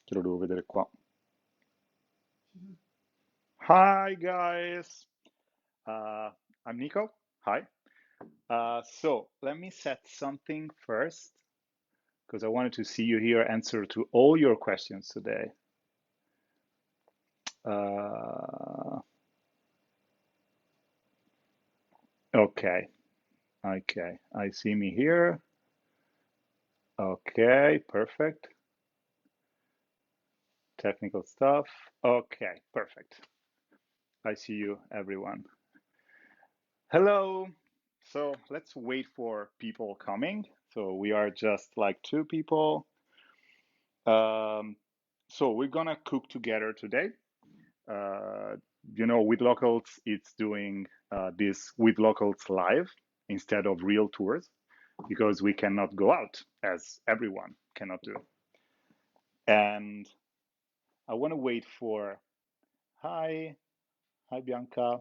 Te lo devo vedere qua. Hi guys, uh, I'm Nico. Hi. So let me set something first because I wanted to see you here answer to all your questions today. Uh, okay, okay. I see me here. Okay, perfect. Technical stuff. Okay, perfect. I see you, everyone. Hello. So let's wait for people coming. So we are just like two people. Um, so we're gonna cook together today. Uh, Withlocals, it's doing this Withlocals live instead of real tours because we cannot go out as everyone cannot do. And I want to wait for hi, hi Bianca,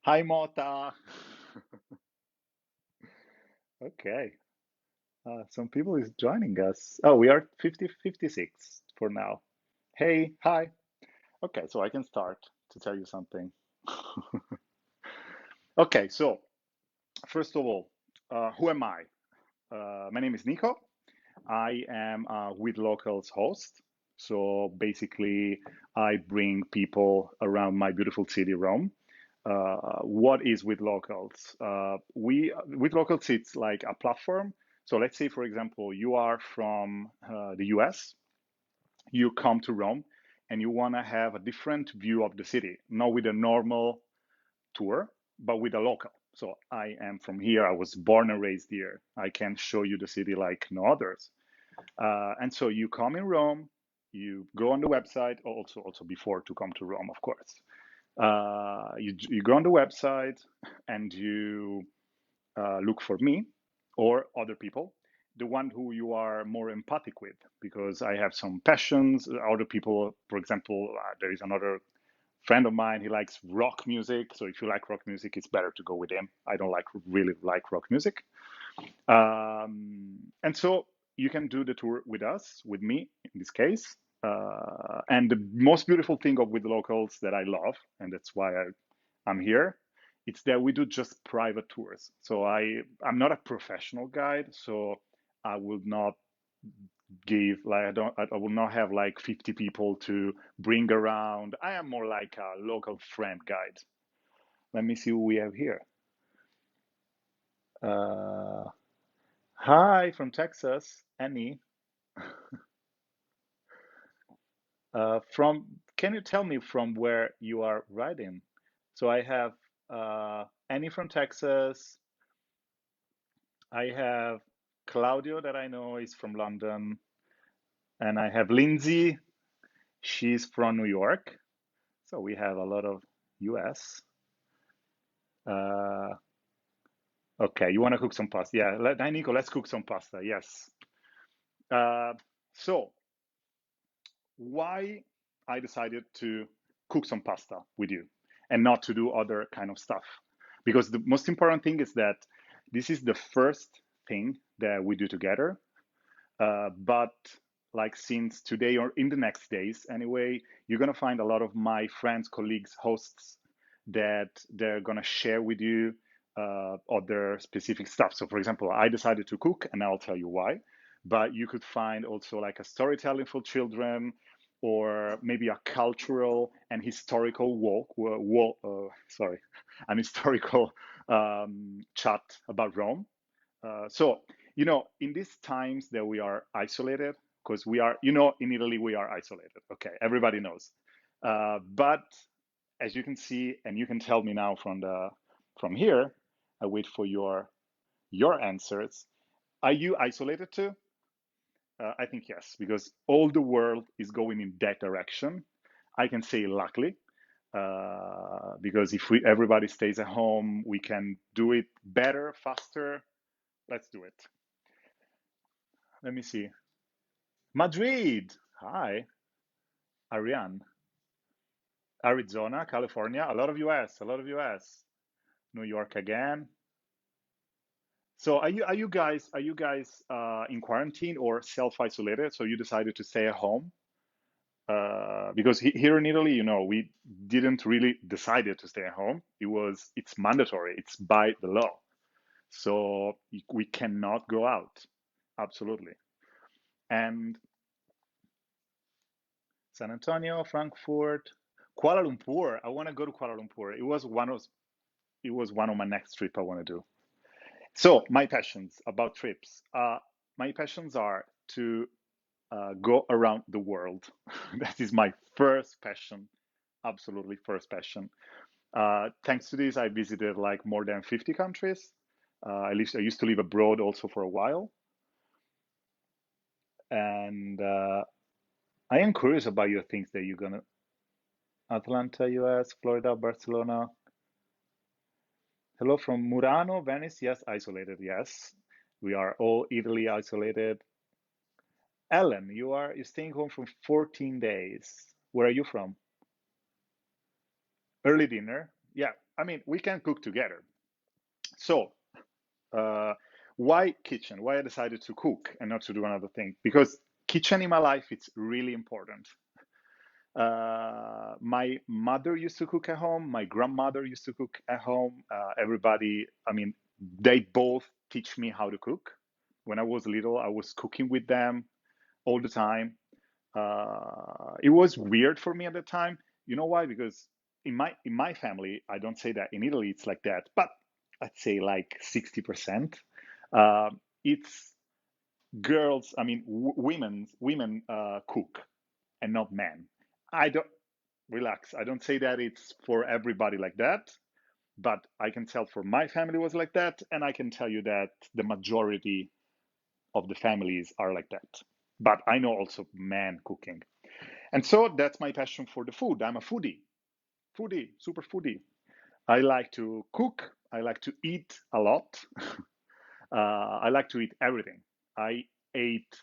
hi Mota. Okay, some people is joining us. Oh, we are 56 for now. Hey, hi. Okay, so I can start to tell you something. Okay, so first of all, who am I? My name is Nico. I am with locals host. So basically, I bring people around my beautiful city, Rome. What is with locals? We with locals, it's like a platform. So let's say, for example, you are from the US, you come to Rome, and you want to have a different view of the city, not with a normal tour, but with a local. So I am from here. I was born and raised here. I can show you the city like no others. And so you come in Rome, you go on the website, also before to come to Rome, of course. You go on the website and you look for me or other people, the one who you are more empathic with, because I have some passions. Other people, for example, there is another friend of mine. He likes rock music, so if you like rock music, it's better to go with him. I don't really like rock music, and so you can do the tour with us, with me in this case. And the most beautiful thing of with locals that I love, and that's why I'm here, it's that we do just private tours. So I'm not a professional guide, so I will not give like I will not have like 50 people to bring around. I am more like a local friend guide. Let me see who we have here. Uh, Hi from Texas, Annie. From Can you tell me from where you are writing? So I have Annie from Texas. I have Claudio that I know is from London, and I have Lindsay. She's from New York. So we have a lot of US. Uh, okay, you want to cook some pasta? Yeah, hi Nico, let's cook some pasta. Yes. Uh, so why I decided to cook some pasta with you and not to do other kind of stuff. Because the most important thing is that this is the first thing that we do together. But like since today or in the next days anyway, you're gonna find a lot of my friends, colleagues, hosts that they're gonna share with you other specific stuff. So for example, I decided to cook and I'll tell you why. But you could find also like a storytelling for children or maybe a cultural and historical sorry, an historical chat about Rome. So, in these times that we are isolated, because we are, in Italy, we are isolated. Okay, everybody knows. But as you can see, and you can tell me now from here, I wait for your answers. Are you isolated too? I think yes, because all the world is going in that direction. I can say luckily, because if everybody stays at home, we can do it better, faster. Let's do it. Let me see. Madrid. Hi, Ariane. Arizona, California, a lot of US, a lot of US. New York again. So are you guys in quarantine or self-isolated? So you decided to stay at home? because here in Italy, we didn't really decided to stay at home. It's mandatory. It's by the law. So we cannot go out. Absolutely. And San Antonio, Frankfurt, Kuala Lumpur. I want to go to Kuala Lumpur. It was one of my next trip I want to do. So my passions about trips. My passions are to go around the world. That is my first passion. Absolutely first passion. Thanks to this, I visited like more than 50 countries. I used to live abroad also for a while, and I am curious about your things that you're gonna Atlanta, US, Florida, Barcelona. Hello from Murano, Venice. Yes, isolated. Yes, we are all Italy isolated. Ellen, you're staying home for 14 days. Where are you from? Early dinner. Yeah, I mean we can cook together. So, uh, why kitchen? Why I decided to cook and not to do another thing? Because kitchen in my life it's really important. My mother used to cook at home. My grandmother used to cook at home. Everybody, I mean, they both teach me how to cook. When I was little, I was cooking with them all the time. It was weird for me at the time. You know why? Because in my family, I don't say that in Italy it's like that, but I'd say like 60%. It's girls. I mean, women cook and not men. I don't relax. I don't say that it's for everybody like that, but I can tell for my family was like that, and I can tell you that the majority of the families are like that. But I know also men cooking. And so that's my passion for the food. I'm a foodie, super foodie. I like to cook. I like to eat a lot. I like to eat everything. I ate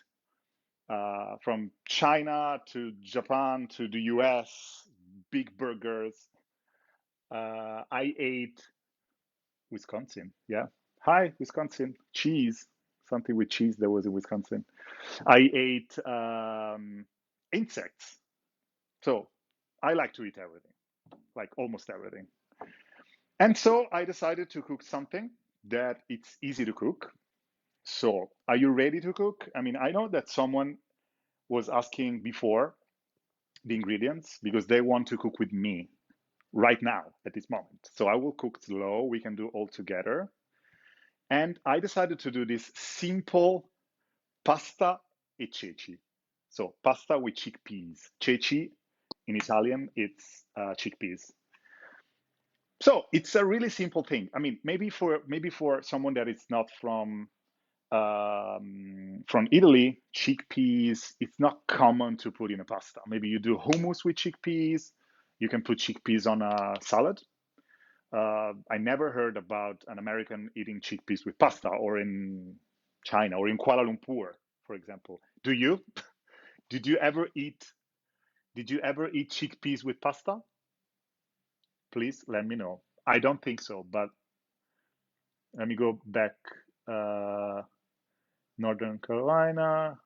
from China to Japan to the US, big burgers. I ate Wisconsin. Yeah. Hi, Wisconsin. Cheese. Something with cheese that was in Wisconsin. I ate insects. So I like to eat everything, like almost everything. And so I decided to cook something that it's easy to cook. So are you ready to cook? I mean, I know that someone was asking before the ingredients because they want to cook with me right now at this moment. So I will cook slow. We can do all together. And I decided to do this simple pasta e ceci. So pasta with chickpeas. Ceci in Italian, it's chickpeas. So it's a really simple thing. I mean, maybe for someone that is not from Italy, chickpeas, it's not common to put in a pasta. Maybe you do hummus with chickpeas. You can put chickpeas on a salad. I never heard about an American eating chickpeas with pasta, or in China or in Kuala Lumpur, for example. Do you? Did you ever eat? Did you ever eat chickpeas with pasta? Please let me know. I don't think so, but let me go back. Uh, Northern Carolina.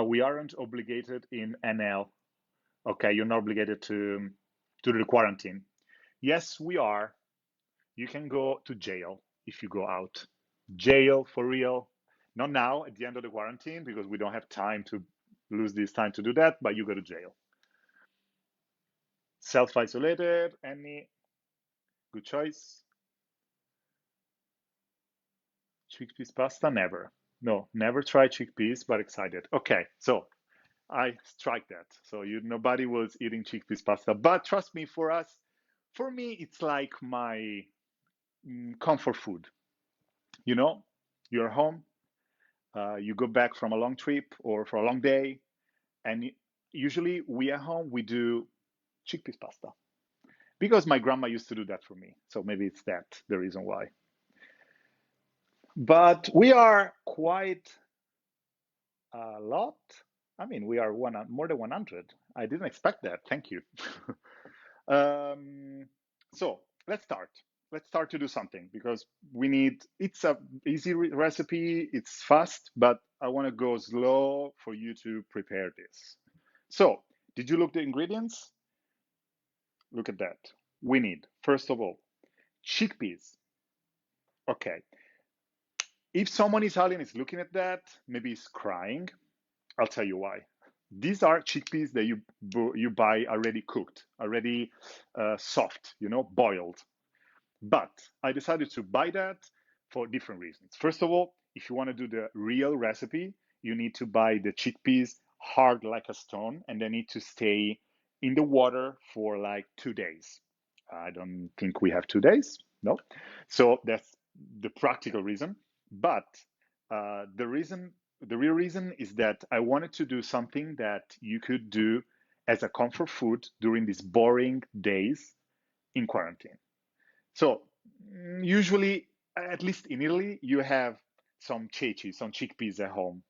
We aren't obligated in NL. Okay, you're not obligated to the quarantine. Yes, we are. You can go to jail if you go out. Jail for real. Not now at the end of the quarantine because we don't have time to lose this time to do that, but you go to jail. Self isolated, any good choice? Chickpeas pasta? Never. No, never tried chickpeas, but excited. Okay, so I strike that. So nobody was eating chickpeas pasta, but trust me, for me, it's like my comfort food. You know, you're home, you go back from a long trip or for a long day, and usually we at home we do chickpeas pasta because my grandma used to do that for me. So maybe it's that the reason why. But we are quite a lot. I mean, we are more than 100. I didn't expect that. Thank you. um, so let's start. let's start to do something because it's a easy recipe, it's fast, but I want to go slow for you to prepare this. So, did you look the ingredients? Look at that. We need, first of all, chickpeas. Okay. If someone Italian is looking at that, maybe he's crying. I'll tell you why. These are chickpeas that you buy already cooked, already soft, boiled. But I decided to buy that for different reasons. First of all, if you want to do the real recipe, you need to buy the chickpeas hard like a stone, and they need to stay in the water for like 2 days. I don't think we have 2 days. No. So that's the practical reason. But the real reason is that I wanted to do something that you could do as a comfort food during these boring days in quarantine. So usually, at least in Italy, you have some ceci, some chickpeas at home.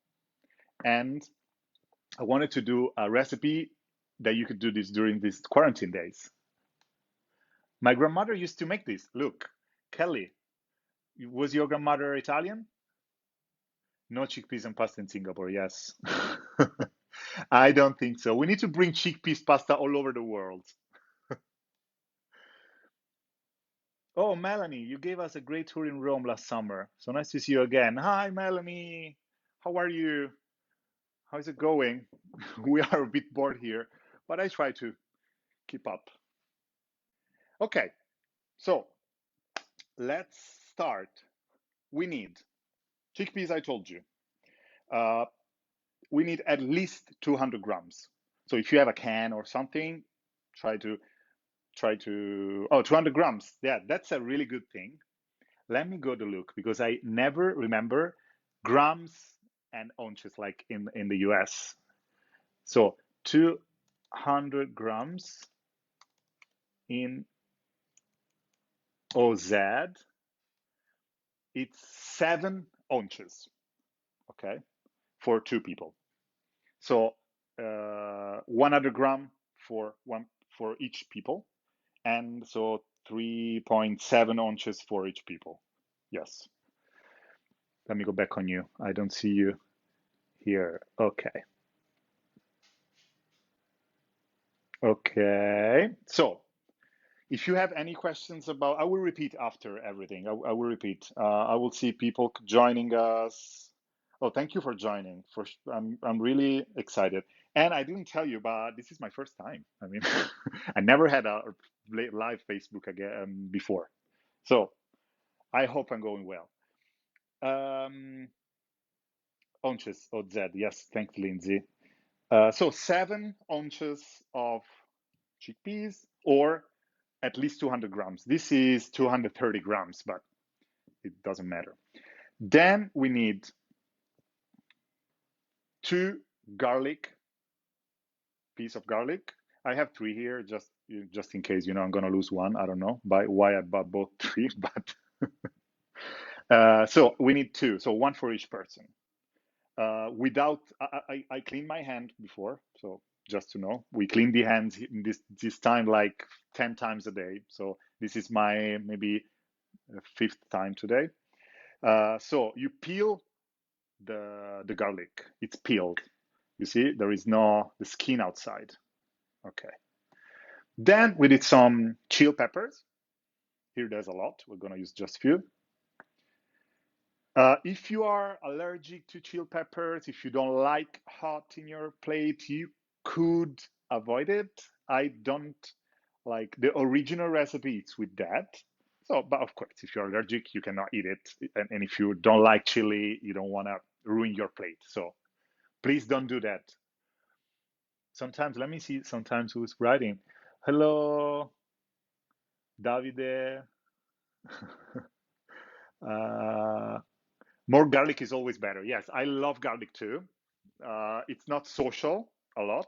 And I wanted to do a recipe that you could do this during these quarantine days. My grandmother used to make this. Look, Kelly, was your grandmother Italian? No chickpeas and pasta in Singapore, yes. I don't think so. We need to bring chickpeas pasta all over the world. Oh, Melanie, you gave us a great tour in Rome last summer. So nice to see you again. Hi, Melanie. How are you? How's it going? We are a bit bored here, but I try to keep up. Okay, so let's start. We need chickpeas, I told you. Uh, we need at least 200 grams. So if you have a can or something, try to oh, 200 grams. Yeah, that's a really good thing. Let me go to look because I never remember grams and ounces like in the US. So 200 grams in OZ, it's 7 ounces, okay, for 2 people. So 100 gram for each people, and so 3.7 ounces for each people. Yes. Let me go back on you. I don't see you here. Okay. Okay. So if you have any questions about, I will repeat after everything. I will repeat. I will see people joining us. Oh, thank you for joining. I'm really excited. And I didn't tell you, but this is my first time. I mean, I never had a live Facebook again before. So I hope I'm going well. Ounces, OZ. Yes, thanks, Lindsay. So 7 ounces of chickpeas or at least 200 grams. This is 230 grams, but it doesn't matter. Then we need 2 piece of garlic. I have 3 here, just in case, I'm gonna lose one. I don't know by why I bought both 3, but so we need 2, so 1 for each person. Without, I cleaned my hand before, so just to know, we clean the hands in this time like 10 times a day. So this is my maybe 5th time today. So you peel the garlic. It's peeled. You see, there is no the skin outside. Okay. Then we did some chill peppers. Here there's a lot. We're gonna use just a few. If you are allergic to chill peppers, if you don't like hot in your plate, you could avoid it. I don't like the original recipe, it's with that. So, but of course, if you're allergic, you cannot eat it. And if you don't like chili, you don't want to ruin your plate. So please don't do that. Sometimes, let me see, sometimes who's writing. Hello, Davide. uh, More garlic is always better. Yes, I love garlic too. It's not social a lot,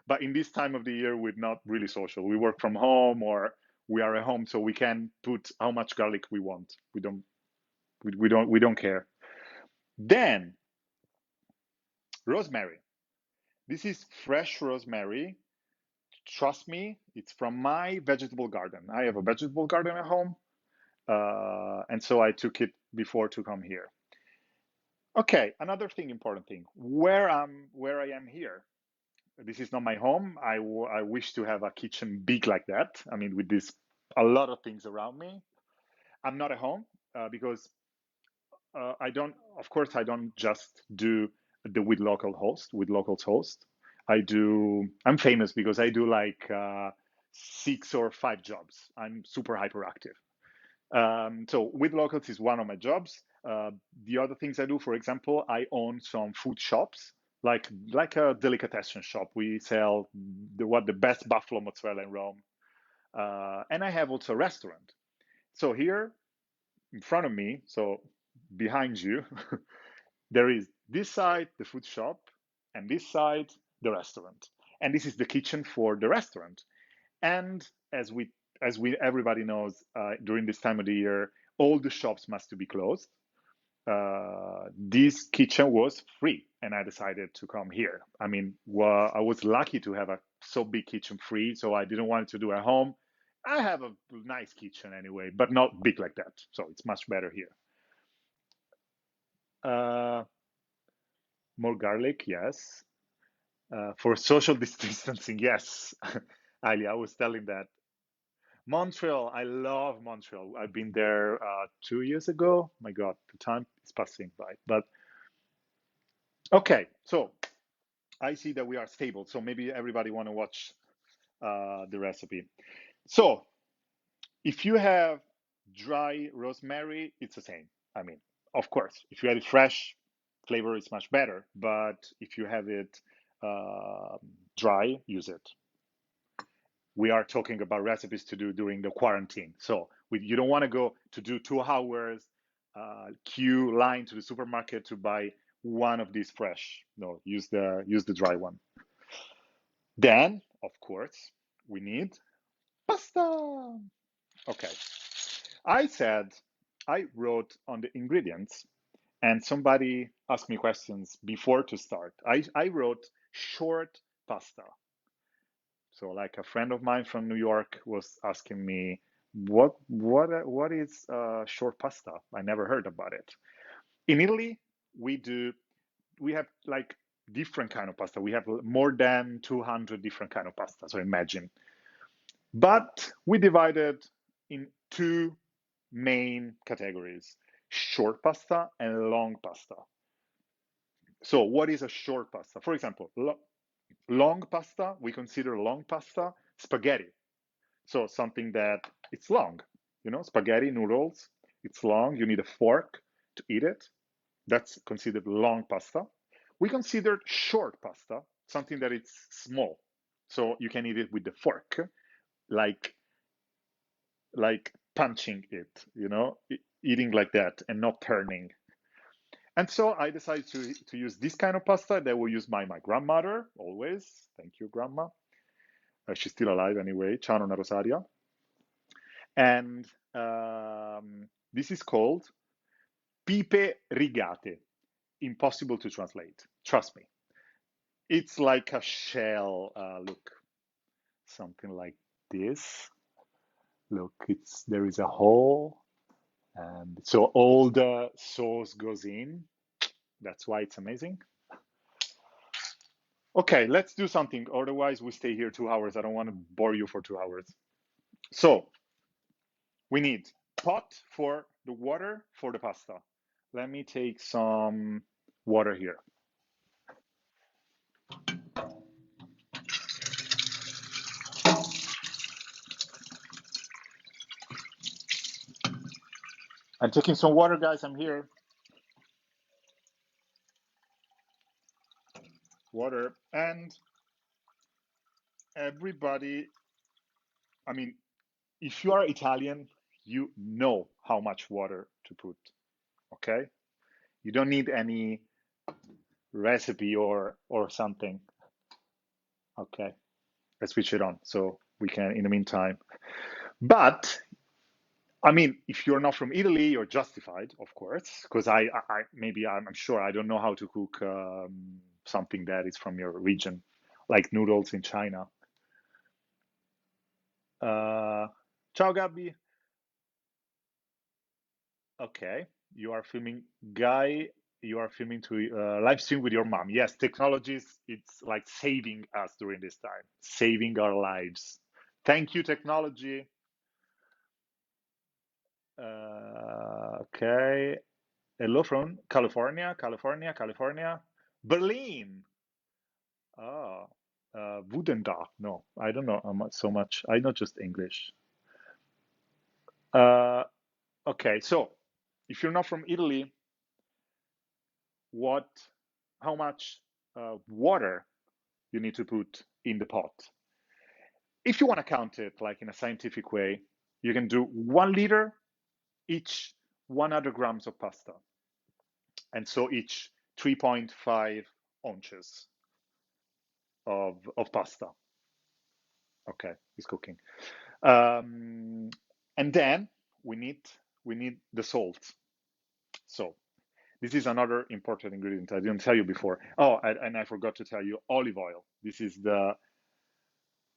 but in this time of the year, we're not really social. We work from home or we are at home, so we can put how much garlic we want. We don't care. Then rosemary. This is fresh rosemary. Trust me, it's from my vegetable garden. I have a vegetable garden at home. And so I took it before to come here. Okay, another thing, important thing, where I am here. This is not my home. I wish to have a kitchen big like that. I mean, with this, a lot of things around me. I'm not at home because I don't, of course, I don't just do the with locals host. I'm famous because I do like 6 or 5 jobs. I'm super hyperactive. So with locals is one of my jobs. The other things I do, for example, I own some food shops, like a delicatessen shop. We sell the best buffalo mozzarella in Rome, and I have also a restaurant. So here in front of me, so behind you, there is this side the food shop, and this side the restaurant. And this is the kitchen for the restaurant. And as we everybody knows, during this time of the year, all the shops must to be closed. This kitchen was free, and I decided to come here. I mean, well, I was lucky to have a so big kitchen free, so I didn't want to do at home. I have a nice kitchen anyway, but not big like that, so it's much better here. Uh, More garlic, yes. For social distancing, yes. Ali, I was telling that. Montreal, I love Montreal. I've been there 2 years ago. My God, the time is passing by. But okay, so I see that we are stable. So maybe everybody want to watch the recipe. So if you have dry rosemary, it's the same. I mean, of course, if you have it fresh, flavor is much better. But if you have it uh, dry, use it. We are talking about recipes to do during the quarantine. So you don't want to go to do 2 hours queue line to the supermarket to buy one of these fresh. No, use the dry one. Then, of course, we need pasta. Okay. I said I wrote on the ingredients, and somebody asked me questions before to start. I wrote short pasta. So like a friend of mine from New York was asking me, what is short pasta? I never heard about it. In Italy, we have like different kind of pasta. We have more than 200 different kind of pasta. So imagine. But we divided in two main categories: short pasta and long pasta. So what is a short pasta? For example, long pasta, we consider long pasta spaghetti. So something that it's long, spaghetti noodles. It's long. You need a fork to eat it. That's considered long pasta. We consider short pasta something that it's small, so you can eat it with the fork, like like punching it, eating like that and not turning. And so I decided to use this kind of pasta that will use my grandmother always. Thank you, grandma. She's still alive anyway. Ciao, nonna Rosaria. And this is called pipe rigate. Impossible to translate. Trust me. It's like a shell. Look, something like this. Look, there is a hole, and so all the sauce goes in. That's why it's amazing. Okay, let's do something. Otherwise, we stay here 2 hours. I don't want to bore you for 2 hours. So we need pot for the water for the pasta. Let me take some water here. I'm taking some water, guys. I'm here. Water. And everybody, I mean, if you are Italian, you know how much water to put. Okay? You don't need any recipe or something. Okay. Let's switch it on so we can in the meantime. But I mean, if you're not from Italy, you're justified, of course, because maybe I'm sure I don't know how to cook something that is from your region, like noodles in China. Ciao, Gabby. Okay, you are filming, Guy. You are filming to live stream with your mom. Yes, technologies. It's like saving us during this time, saving our lives. Thank you, technology. Okay. Hello from California, California, California, Berlin. Ah, Wooden Dog. No, I don't know so much. I know just English. Uh, okay, so if you're not from Italy, what, how much water you need to put in the pot? If you want to count it like in a scientific way, you can do 1 liter each 100 grams of pasta, and so each 3.5 ounces of pasta. Okay, it's cooking. Um, and then we need we need the salt. So this is another important ingredient I didn't tell you before. Oh, and I forgot to tell you olive oil. This is the,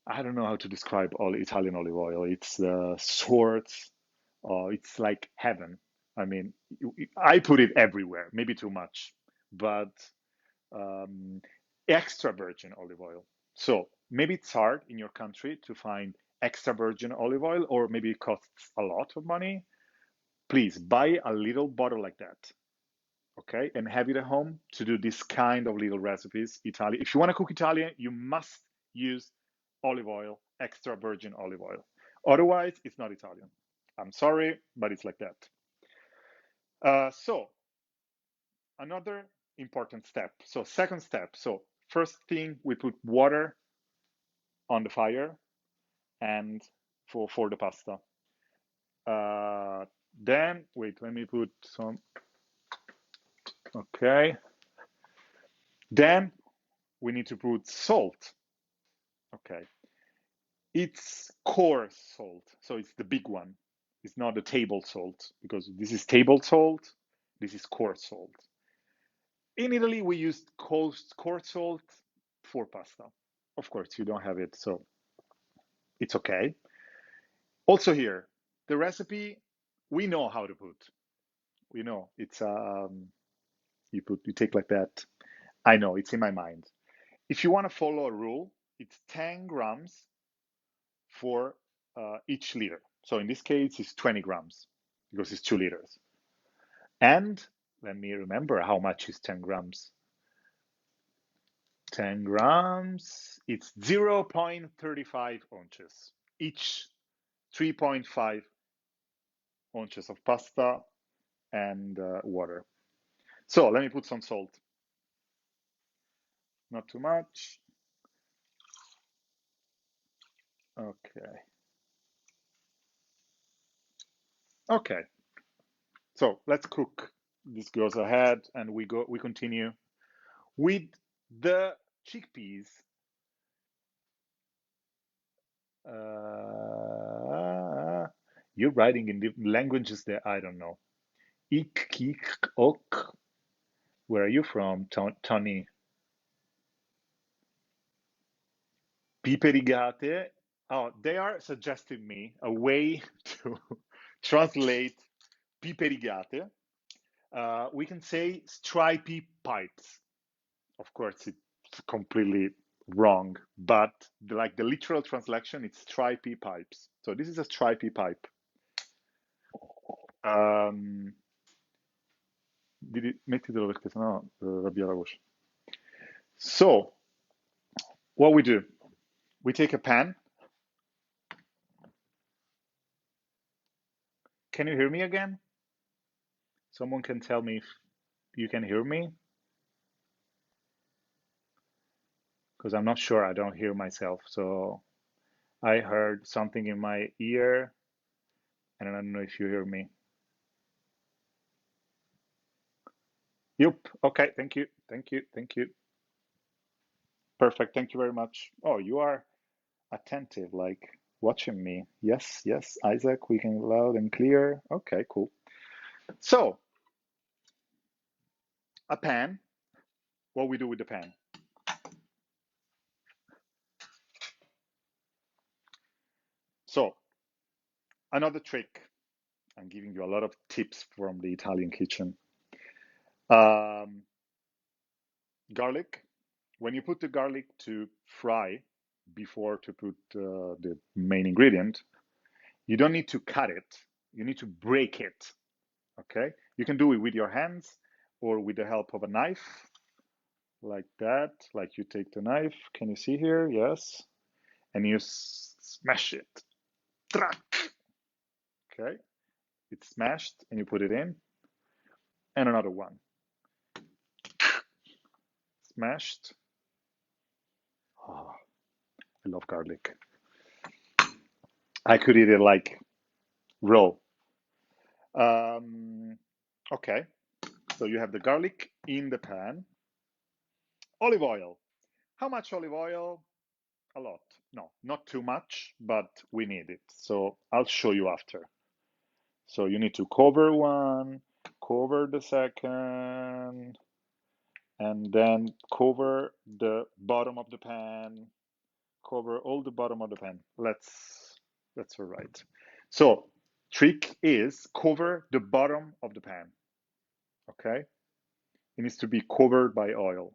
I don't know how to describe all Italian olive oil. It's the swords. It's like heaven. I mean, I put it everywhere. Maybe too much, but um, extra virgin olive oil. So maybe it's hard in your country to find extra virgin olive oil, or maybe it costs a lot of money. Please buy a little bottle like that, okay, and have it at home to do this kind of little recipes. Italian. If you want to cook Italian, you must use olive oil, extra virgin olive oil. Otherwise, it's not Italian. I'm sorry, but it's like that. So another important step. So second step. So first thing, we put water on the fire and for the pasta. Then wait, let me put some. Okay. Then we need to put salt. Okay. It's coarse salt, so it's the big one. It's not the table salt, because this is table salt. This is coarse salt. In Italy, we use coarse salt for pasta. Of course, you don't have it, so it's okay. Also here, the recipe, we know how to put. We know it's you take like that. I know it's in my mind. If you want to follow a rule, it's 10 grams for each liter. So in this case, it's 20 grams because it's 2 liters. And let me remember how much is 10 grams. 10 grams, it's 0.35 ounces. Each 3.5 ounces of pasta and water. So let me put some salt. Not too much. Okay. Okay. So let's cook. This goes ahead, and we continue with the chickpeas. You're writing in the languages that I don't know. Ik, kik, ok. Where are you from, Tony? Piperigate. Oh, they are suggesting me a way to translate piperigate. We can say stripy pipes. Of course, it's completely wrong, but like the literal translation, it's stripy pipes. So this is a stripy pipe. Um, mettitelo perché sennò rabbia la voce. So what we do, we take a pan. Can you hear me again? Someone can tell me if you can hear me, because I'm not sure. I don't hear myself. So I heard something in my ear, and I don't know if you hear me. Yep. Okay. Thank you. Thank you. Thank you. Perfect. Thank you very much. Oh, you are attentive, like watching me. Yes. Yes. Isaac, we can loud and clear. Okay. Cool. So a pan. What we do with the pan? So another trick. I'm giving you a lot of tips from the Italian kitchen. Um, Garlic. When you put the garlic to fry before to put the main ingredient, you don't need to cut it. You need to break it. Okay? You can do it with your hands or with the help of a knife, like that. Like you take the knife. Can you see here? Yes. And you smash it. Okay? It's smashed and you put it in. And another one. Smashed. Oh, I love garlic. I could eat it like raw. Um, okay, so you have the garlic in the pan. Olive oil. How much olive oil? A lot. No, not too much, but we need it. So I'll show you after. So you need to cover one, cover the second, and then cover the bottom of the pan, cover all the bottom of the pan. That's all right. So trick is cover the bottom of the pan. Okay, it needs to be covered by oil.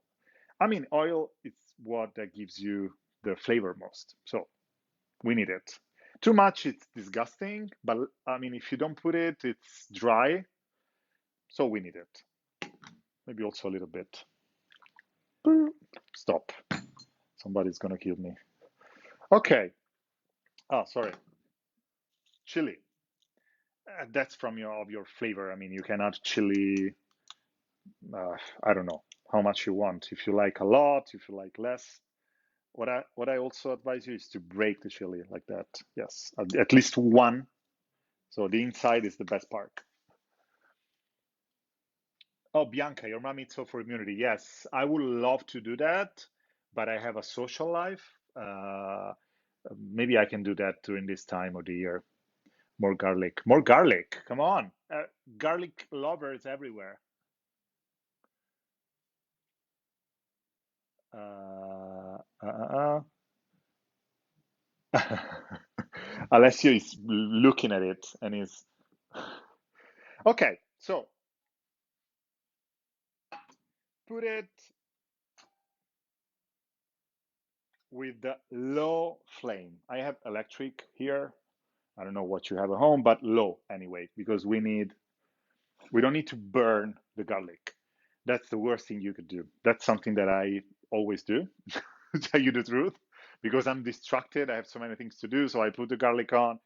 I mean, oil is what that gives you the flavor most. So we need it. Too much, it's disgusting. But I mean, if you don't put it, it's dry. So we need it. Maybe also a little bit. Stop. Somebody's gonna kill me. Okay. Oh, sorry. Chili. That's from your flavor. I mean, you can add chili. I don't know how much you want. If you like a lot, if you like less. What I also advise you is to break the chili like that. Yes, at least one. So the inside is the best part. Oh, Bianca, your mom eats for immunity. Yes, I would love to do that, but I have a social life. Maybe I can do that during this time of the year. More garlic. More garlic. Come on. Garlic lovers everywhere. Uh. Alessio is looking at it and is okay. So put it with the low flame. I have electric here. I don't know what you have at home, but low anyway, because we don't need to burn the garlic. That's the worst thing you could do. That's something that I always do, to tell you the truth, because I'm distracted. I have so many things to do. So I put the garlic on,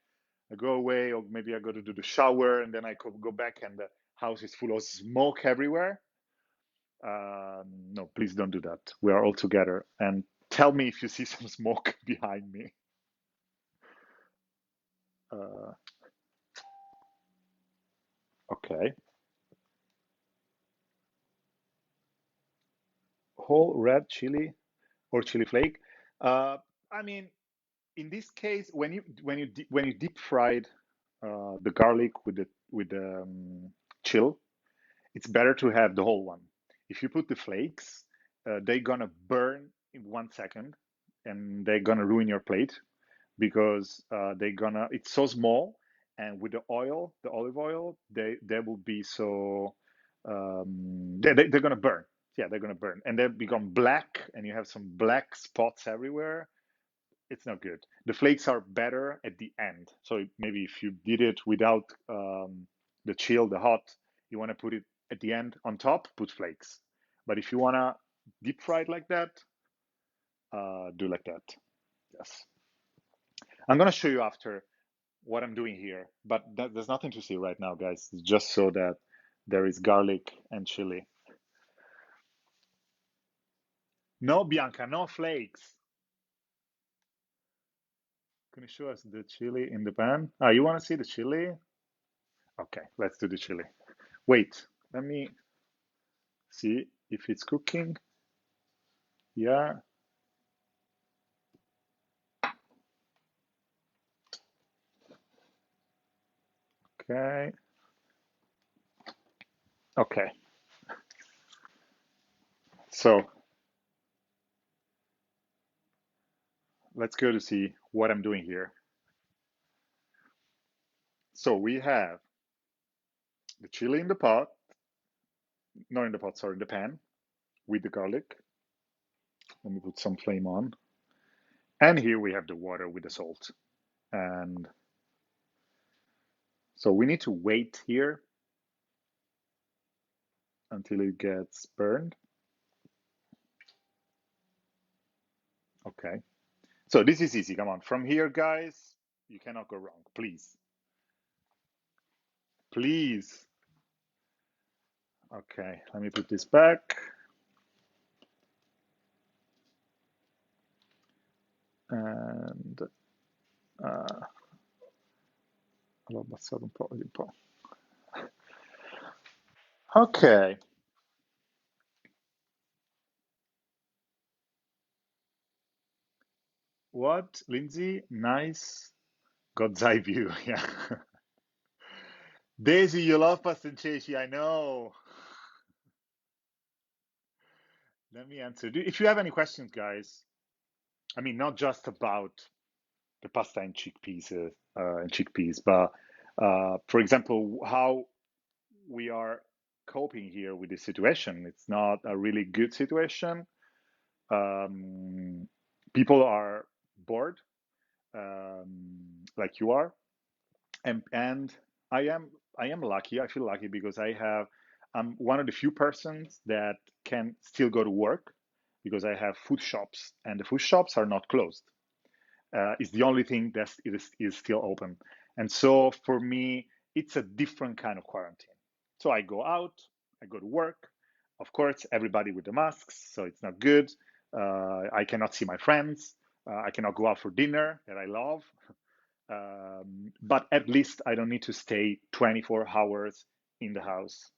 I go away, or maybe I go to do the shower, and then I could go back and the house is full of smoke everywhere. No, please don't do that. We are all together. And tell me if you see some smoke behind me. Uh, okay. Whole red chili or chili flake. Uh, I mean, in this case, when you deep fried the garlic with the chill, it's better to have the whole one. If you put the flakes, they're gonna burn in 1 second, and they're gonna ruin your plate because it's so small, and with the oil, the olive oil, they will be so they're gonna burn. Yeah, they're gonna burn, and they become black, and you have some black spots everywhere. It's not good. The flakes are better at the end. So maybe if you did it without the chill, the hot, you want to put it at the end on top, put flakes. But if you want to deep fry it like that, do like that. Yes. I'm going to show you after what I'm doing here, but there's nothing to see right now, guys. It's just so that there is garlic and chili. No, Bianca, no flakes. Can you show us the chili in the pan? Ah, you want to see the chili? Okay, let's do the chili. Wait, let me see if it's cooking. Yeah. Okay. Okay. So let's go to see what I'm doing here. So we have the chili in the pot, not in the pot, sorry, in the pan with the garlic. Let me put some flame on. And here we have the water with the salt. And so we need to wait here until it gets burned. Okay. So this is easy. Come on. From here, guys, you cannot go wrong. Please. Please. Okay. Let me put this back. And l'ho abbassato un po', un po'. Okay. What, Lindsay? Nice God's eye view. Yeah. Daisy, you love pasta and ceci, I know. Let me answer. If you have any questions, guys, I mean, not just about the pasta and chickpeas, but for example, how we are coping here with this situation. It's not a really good situation. People are bored, like you are, and I am lucky. I feel lucky because I'm one of the few persons that can still go to work because I have food shops, and the food shops are not closed. It's the only thing that is still open. And so for me, it's a different kind of quarantine. So I go out, I go to work. Of course, everybody with the masks, so it's not good. I cannot see my friends. I cannot go out for dinner that I love. But at least I don't need to stay 24 hours in the house.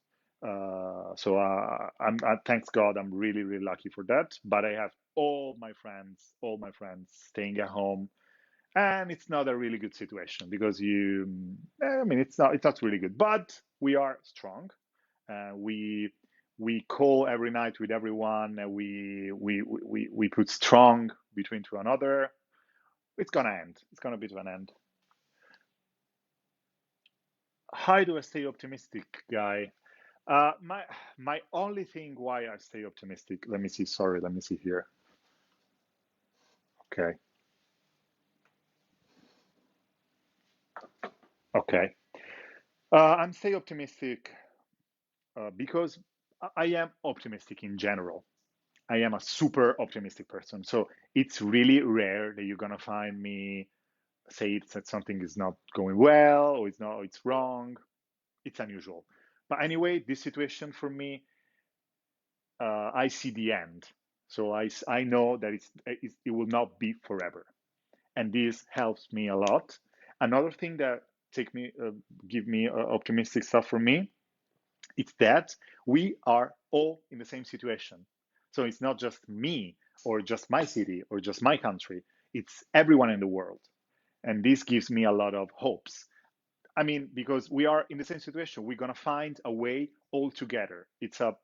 Thanks God, I'm really, really lucky for that. But I have all my friends staying at home, and it's not a really good situation because I mean, it's not really good. But we are strong. We call every night with everyone. And we put strong between to another. It's gonna end. It's gonna be to an end. How do I stay optimistic, guy? My only thing why I stay optimistic. Let me see. Sorry, let me see here. Okay, okay. I'm stay optimistic because I am optimistic in general. I am a super optimistic person. So it's really rare that you're gonna find me say that something is not going well or it's wrong. It's unusual. But anyway, this situation for me, I see the end. So I know that it will not be forever, and this helps me a lot. Another thing that give me optimistic stuff for me, it's that we are all in the same situation. So it's not just me or just my city or just my country. It's everyone in the world, and this gives me a lot of hopes. I mean, because we are in the same situation, we're gonna find a way all together. It's a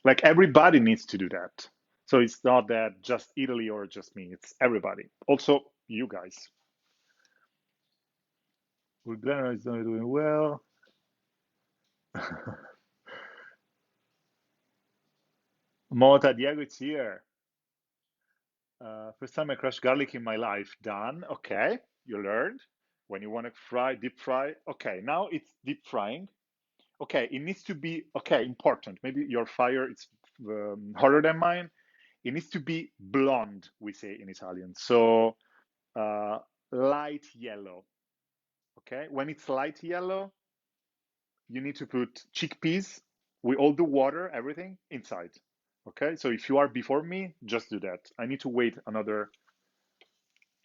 like everybody needs to do that. So it's not that just Italy or just me, it's everybody. Also, you guys. Bulgaria is not doing well. Mota Diego, it's here. First time I crushed garlic in my life. Done. Okay, you learned. When you want to fry, deep fry. Okay, now it's deep frying. Okay, it needs to be, okay, important. Maybe your fire is hotter than mine. It needs to be blonde, we say in Italian. So uh, light yellow. Okay, when it's light yellow, you need to put chickpeas with all the water, everything inside. Okay, so if you are before me, just do that. I need to wait another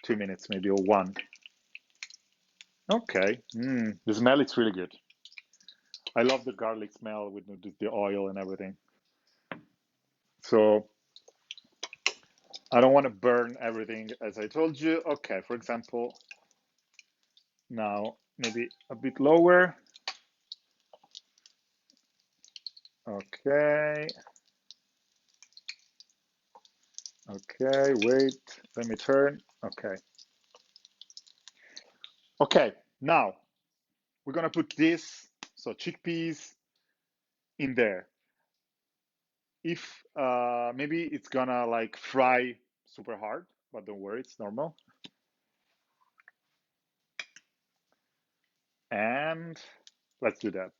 2 minutes, maybe, or one. Okay, the smell is really good. I love the garlic smell with the oil and everything. So I don't want to burn everything as I told you. Okay, for example, now maybe a bit lower. Okay. Okay, wait, let me turn. Okay. Okay, now we're gonna put this, so chickpeas in there. If maybe it's gonna like fry super hard, but don't worry, it's normal. And let's do that.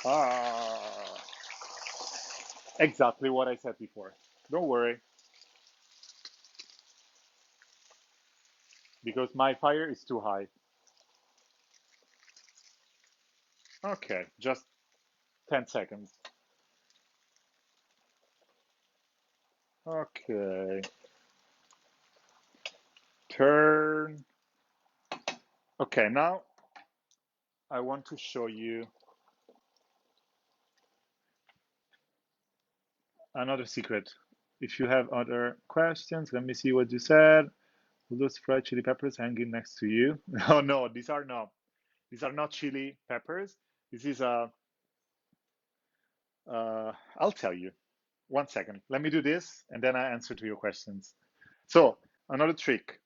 Ah, exactly what I said before. Don't worry, because my fire is too high. Okay, just 10 seconds. Okay, turn. Okay, now I want to show you another secret. If you have other questions, let me see what you said. Will those fried chili peppers hanging next to you? Oh no, these are not. These are not chili peppers. This is a. I'll tell you. 1 second. Let me do this, and then I answer to your questions. So another trick.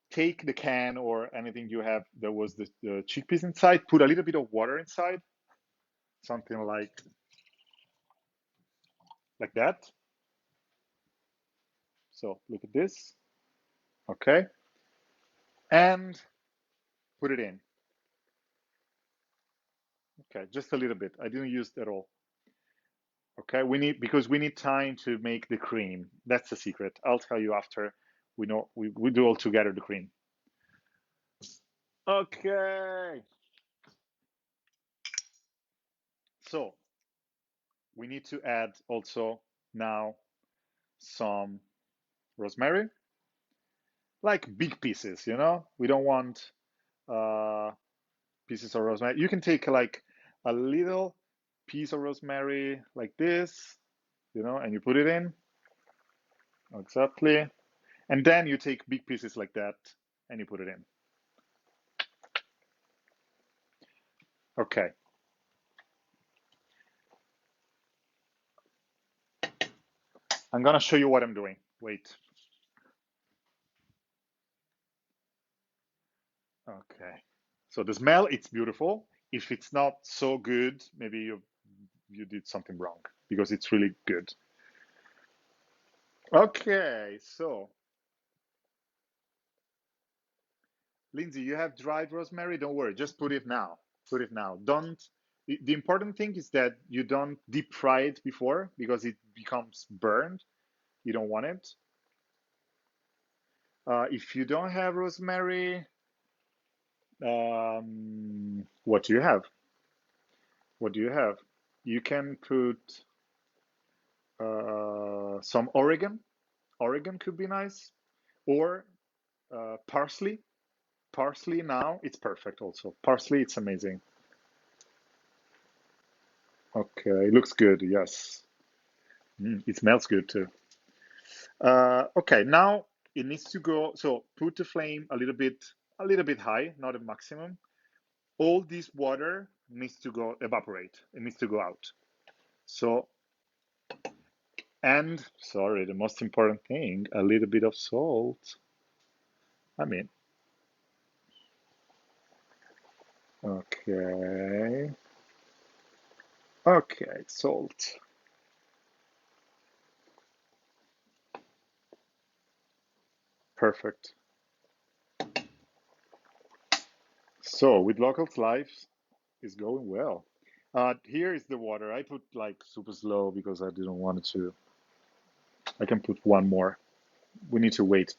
Take the can or anything you have that was the chickpeas inside. Put a little bit of water inside, something like that. So look at this. Okay, and put it in. Okay, just a little bit. I didn't use it at all. Okay, because we need time to make the cream. That's the secret. I'll tell you after we do all together the cream. Okay. So we need to add also now some rosemary, like big pieces, you know? We don't want uh pieces of rosemary. You can take like a little piece of rosemary like this, you know, and you put it in. Exactly. And then you take big pieces like that and you put it in. Okay. I'm gonna show you what I'm doing. Wait. Okay. So the smell, it's beautiful. If it's not so good, maybe you did something wrong because it's really good. Okay, so Lindsay, you have dried rosemary. Don't worry, just put it now. Put it now. Don't. The important thing is that you don't deep fry it before because it becomes burned. You don't want it. If you don't have rosemary, what do you have? What do you have? You can put some Oregon. Oregon could be nice, or parsley. Parsley now, it's perfect also. Parsley, it's amazing. Okay, it looks good, yes. It smells good too. Okay, now it needs to go, so put the flame a little bit high, not a maximum. All this water needs to go evaporate. It needs to go out. So, and sorry, the most important thing, a little bit of salt. I mean, okay. Okay, salt. Perfect. So Withlocals life is going well. Here is the water. I put like super slow because I didn't want it to. I can put one more. We need to wait.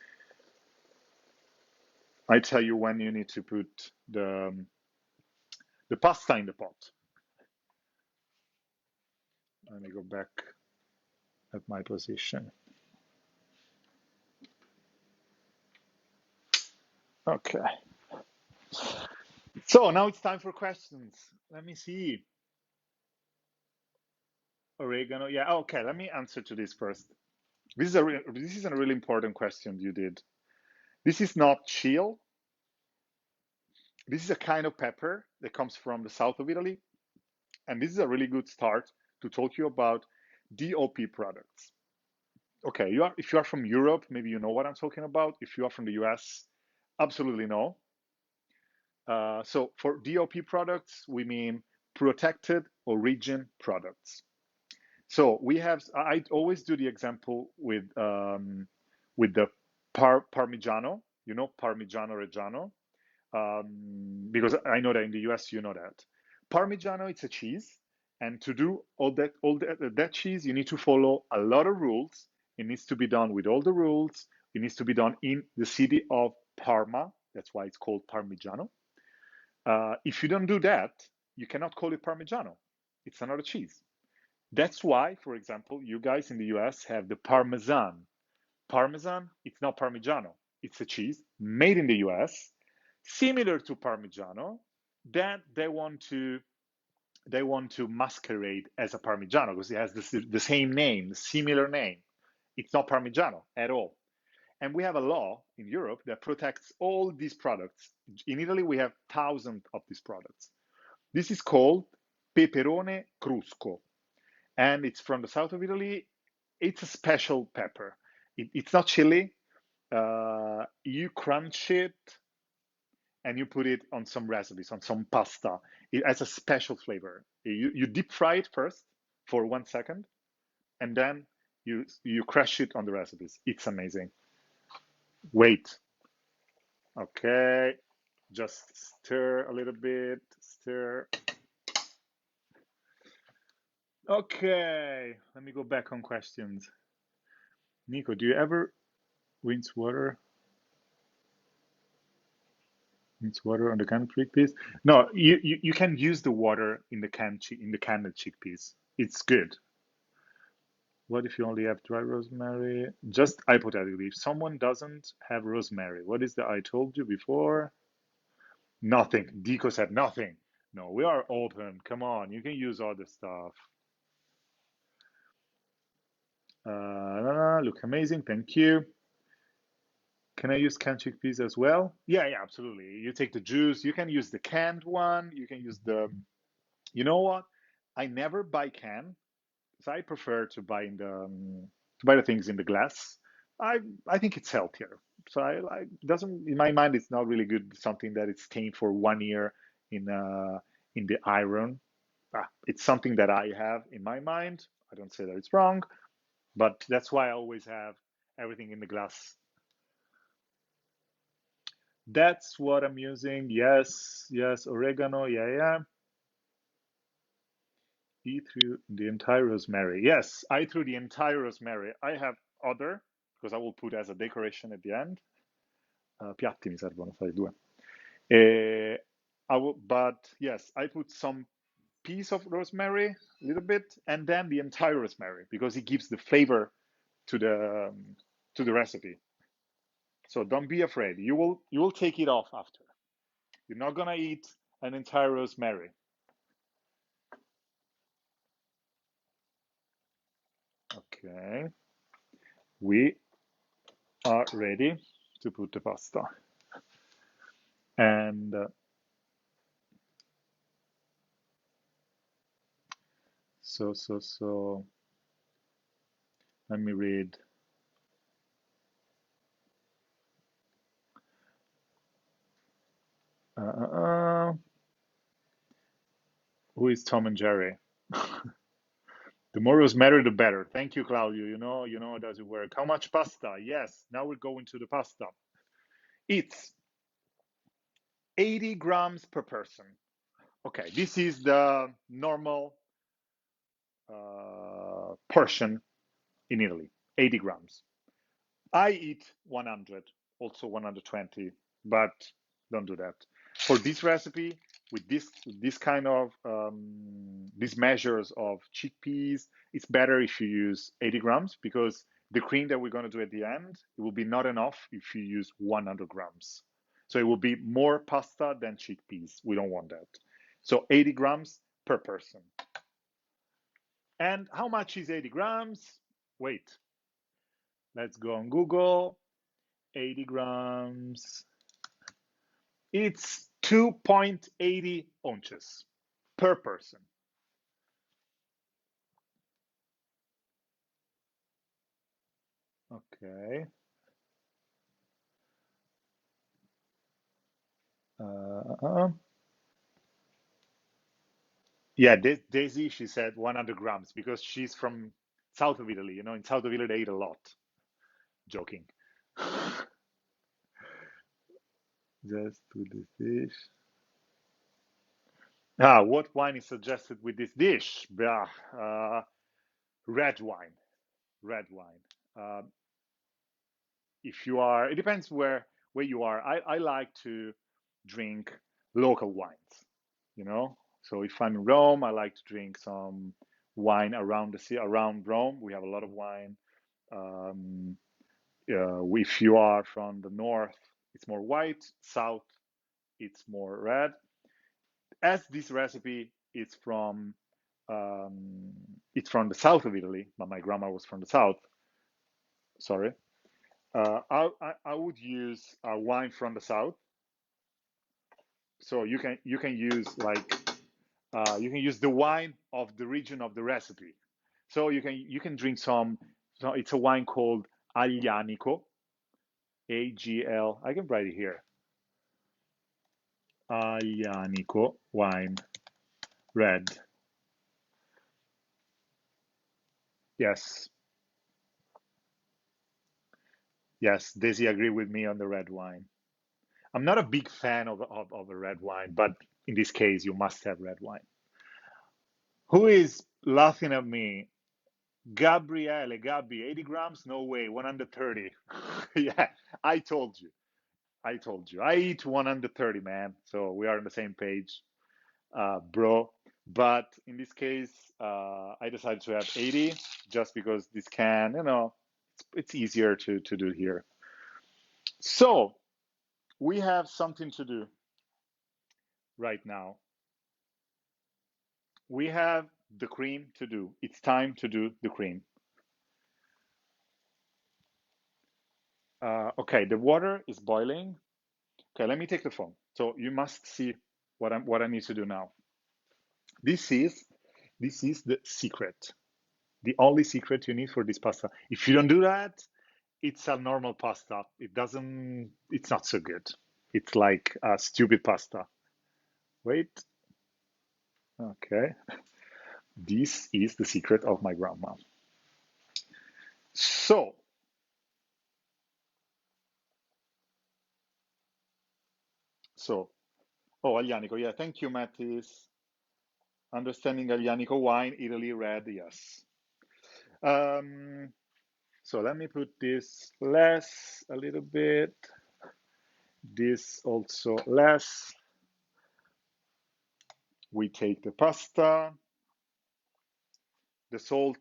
I tell you when you need to put the pasta in the pot. Let me go back at my position. Okay. So now it's time for questions. Let me see. Oregano. Yeah. Okay. Let me answer to this first. This is a really important question you did. This is not chill. This is a kind of pepper that comes from the south of Italy, and this is a really good start to talk to you about DOP products. Okay, if you are from Europe, maybe you know what I'm talking about. If you are from the US, absolutely no. So for DOP products, we mean protected origin products. So we have, I always do the example with the Parmigiano, you know, Parmigiano Reggiano, because I know that in the US, you know that. Parmigiano, it's a cheese. And to do that cheese, you need to follow a lot of rules. It needs to be done with all the rules. It needs to be done in the city of Parma. That's why it's called Parmigiano. If you don't do that, you cannot call it Parmigiano. It's another cheese. That's why, for example, you guys in the US have the Parmesan. Parmesan, it's not Parmigiano. It's a cheese made in the US, similar to Parmigiano, that they want to masquerade as a Parmigiano because it has the same name, similar name. It's not Parmigiano at all. And we have a law in Europe that protects all these products. In Italy, we have thousands of these products. This is called peperone crusco, and it's from the south of Italy. It's a special pepper. It's not chili. You crunch it and you put it on some recipes, on some pasta. It has a special flavor. You deep fry it first for 1 second, and then you crush it on the recipes. It's amazing. Wait. Okay. Just stir a little bit. Stir. Okay. Let me go back on questions. Nico, do you ever rinse water? Rinse water on the canned chickpeas? No, you can use the water in the canned chickpeas. It's good. What if you only have dry rosemary? Just hypothetically, if someone doesn't have rosemary, what is the I told you before? Nothing. Nico said nothing. No, we are open. Come on, you can use other stuff. Look amazing. Thank you. Can I use canned chickpeas as well? Yeah, yeah, absolutely. You take the juice. You can use the canned one. You can use the. You know what? I never buy canned. So I prefer to buy the things in the glass. I think it's healthier. So I doesn't in my mind it's not really good something that it's staying for 1 year in the iron. It's something that I have in my mind. I don't say that it's wrong, but that's why I always have everything in the glass. That's what I'm using. Yes, yes, oregano. Yeah, yeah. Eat through the entire rosemary. Yes, I threw the entire rosemary. I have other, because I will put as a decoration at the end. Piatti mi servono, fai due. But yes, I put some piece of rosemary, a little bit, and then the entire rosemary because it gives the flavor to the recipe. So don't be afraid. You will take it off after. You're not gonna eat an entire rosemary. Okay, we are ready to put the pasta. And so let me read. Who is Tom and Jerry? The more rosemary, the better. Thank you, Claudio. You know, does it work? How much pasta? Yes. Now we're going to the pasta. It's 80 grams per person. Okay, this is the normal portion in Italy. 80 grams. I eat 100, also 120, but don't do that. For this recipe, with this kind of these measures of chickpeas, it's better if you use 80 grams because the cream that we're going to do at the end, it will be not enough if you use 100 grams. So it will be more pasta than chickpeas. We don't want that. So 80 grams per person. And how much is 80 grams? Wait, let's go on Google. 80 grams. It's 2.80 ounces per person. Okay. Yeah, Daisy, she said 100 grams because she's from south of Italy. You know, in south of Italy, they eat a lot. Joking. Just to this dish. What wine is suggested with this dish? Red wine. Red wine. Uh, if you are, it depends where you are. I like to drink local wines, you know. So if I'm in Rome, I like to drink some wine around the sea, around Rome. We have a lot of wine. Um, if you are from the north, it's more white. South, it's more red. As this recipe is um, it's from the south of Italy, but my grandma was from the south. Sorry. I would use a wine from the south. So you can use like you can use the wine of the region of the recipe. So you can drink some. So it's a wine called Aglianico, AGL. I can write it here. Aglianico wine, red. Yes, yes. Daisy agree with me on the red wine. I'm not a big fan of a red wine, but in this case, you must have red wine. Who is laughing at me? Gabriele, Gabby, 80 grams? No way, 130. Yeah, I told you. I told you. I eat 130, man. So we are on the same page, bro. But in this case, I decided to have 80 just because this can, it's easier to do here. So we have something to do right now. We have the cream to do. It's time to do the cream. Okay, the water is boiling. Okay, let me take the phone. So you must see what I need to do now. This is this is the secret. The only secret you need for this pasta. If you don't do that, it's a normal pasta. It's not so good. It's like a stupid pasta. Wait. Okay. This is the secret of my grandma. So, so, oh, Aglianico. Yeah, thank you, Mattis. Understanding Aglianico wine, Italy red, yes. Um, so let me put this less a little bit. This also less. We take the pasta, the salt,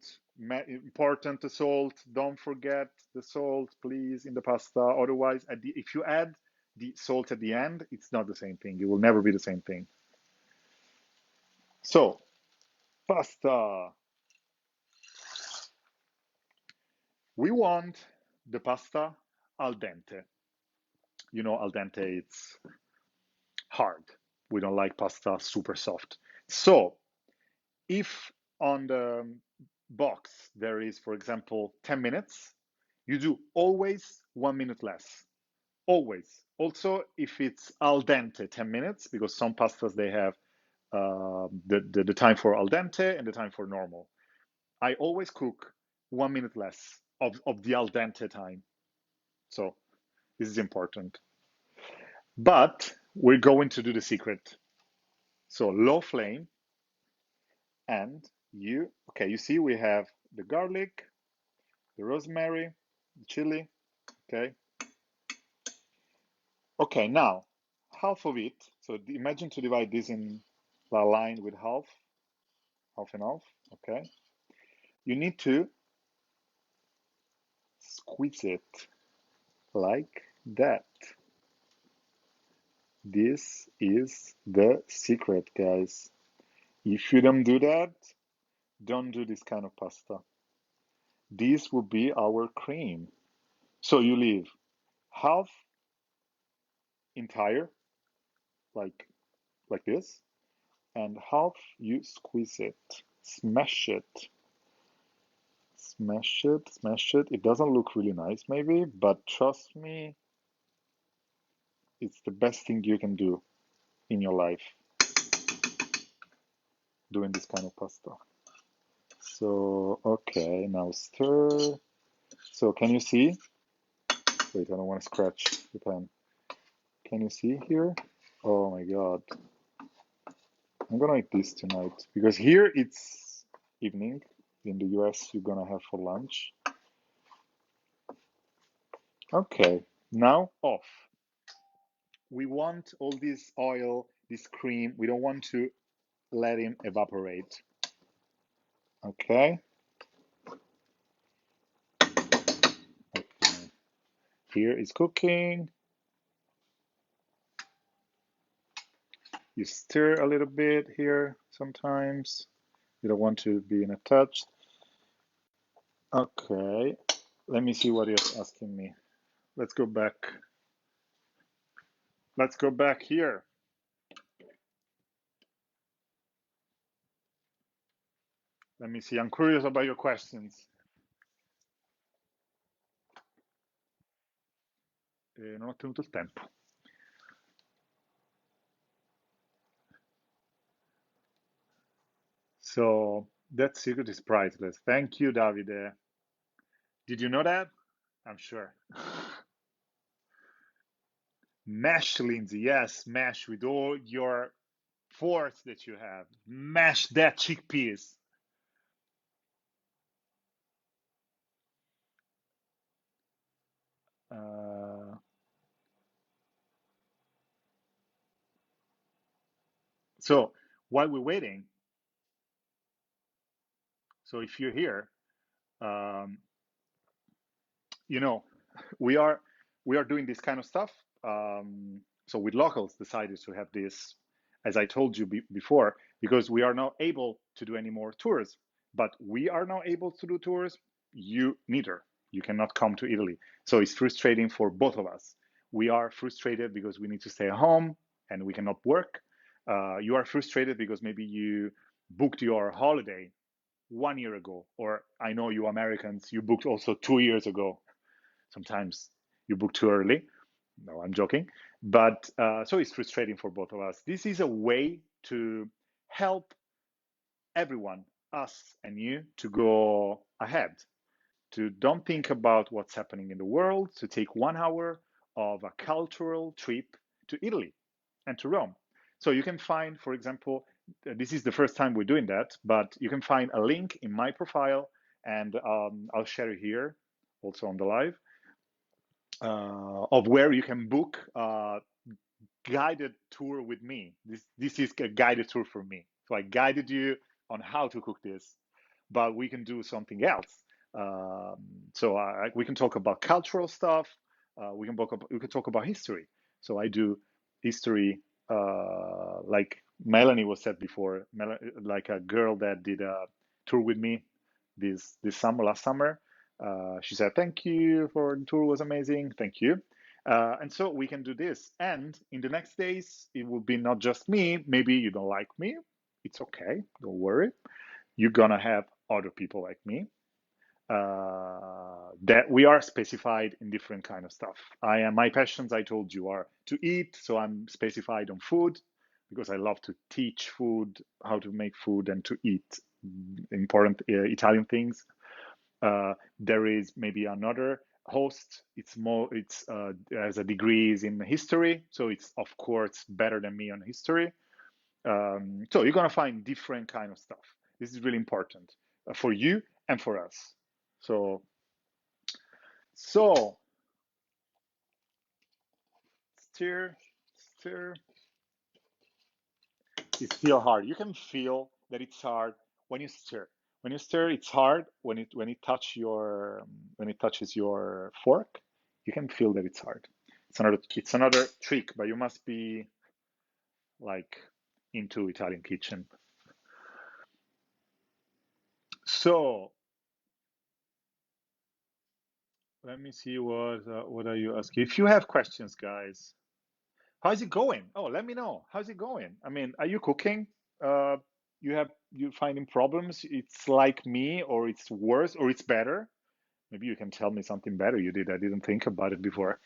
important the salt. Don't forget the salt, please, in the pasta. Otherwise, if you add the salt at the end, it's not the same thing. It will never be the same thing. So, pasta. We want the pasta al dente. You know, al dente, it's hard. We don't like pasta super soft. So, if on the box there is, for example, 10 minutes, you do always 1 minute less. Always. Also, if it's al dente, 10 minutes, because some pastas they have the time for al dente and the time for normal. I always cook 1 minute less of the al dente time. So this is important. But we're going to do the secret. So low flame, and okay, you see we have the garlic, the rosemary, the chili, okay? Okay, now half of it, so imagine to divide this in a line with half, half and half, okay? You need to squeeze it like that. This is the secret, guys. If you don't do that, don't do this kind of pasta. This will be our cream. So you leave half entire, like this, and half you squeeze it, smash it, smash it, smash it. It doesn't look really nice, maybe, but trust me, it's the best thing you can do. in your life doing this kind of pasta. So, okay, now stir. So can you see? Wait, I don't want to scratch the pan. Can you see here? Oh my God. I'm gonna eat this tonight because here it's evening. In the US, you're gonna have for lunch. Okay, now off. We want all this oil, this cream, we don't want to let it evaporate. Okay. Okay. Here is cooking. You stir a little bit here sometimes. You don't want to be in a touch. Okay. Let me see what you're asking me. Let's go back. Let's go back here. Let me see. I'm curious about your questions. Non ho tenuto il tempo. So that secret is priceless. Thank you, Davide. Did you know that? I'm sure. Mash, Lindsay. Yes, mash with all your force that you have. Mash that chickpeas. So while we're waiting, so if you're here, um, you know, we are doing this kind of stuff. So Withlocals decided to have this, as I told you before, because we are not able to do any more tours. But we are not able to do tours. You neither. You cannot come to Italy. So it's frustrating for both of us. We are frustrated because we need to stay at home and we cannot work. You are frustrated because maybe you booked your holiday 1 year ago, or I know you Americans, you booked also 2 years ago. Sometimes you book too early. No, I'm joking. But so it's frustrating for both of us. This is a way to help everyone, us and you, to go ahead, to don't think about what's happening in the world, to take 1 hour of a cultural trip to Italy and to Rome. So you can find, for example, this is the first time we're doing that, but you can find a link in my profile, and I'll share it here also on the live, of where you can book a guided tour with me. This is a guided tour for me. So I guided you on how to cook this, but we can do something else. We can talk about cultural stuff. We can talk about history. So I do history, like Melanie was said before, like a girl that did a tour with me this summer, last summer. She said, "Thank you for the tour, was amazing. Thank you." And so we can do this. And in the next days, it will be not just me. Maybe you don't like me. It's okay. Don't worry. You're gonna have other people like me, that we are specified in different kind of stuff. My passions, I told you, are to eat, so I'm specified on food because I love to teach food, how to make food, and to eat important Italian things. There is maybe another host. It's has a degrees in history, so it's of course better than me on history. So you're gonna find different kind of stuff. This is really important for you and for us. So, so stir, stir. It's still hard. You can feel that it's hard when you stir. When you stir, it's hard. When it touches your fork, you can feel that it's hard. It's another trick, but you must be like into Italian kitchen. So let me see what are you asking. If you have questions, guys, how's it going? Oh, let me know. How's it going? I mean, are you cooking? Uh, you finding problems? It's like me, or it's worse, or it's better? Maybe you can tell me something better you did. I didn't think about it before.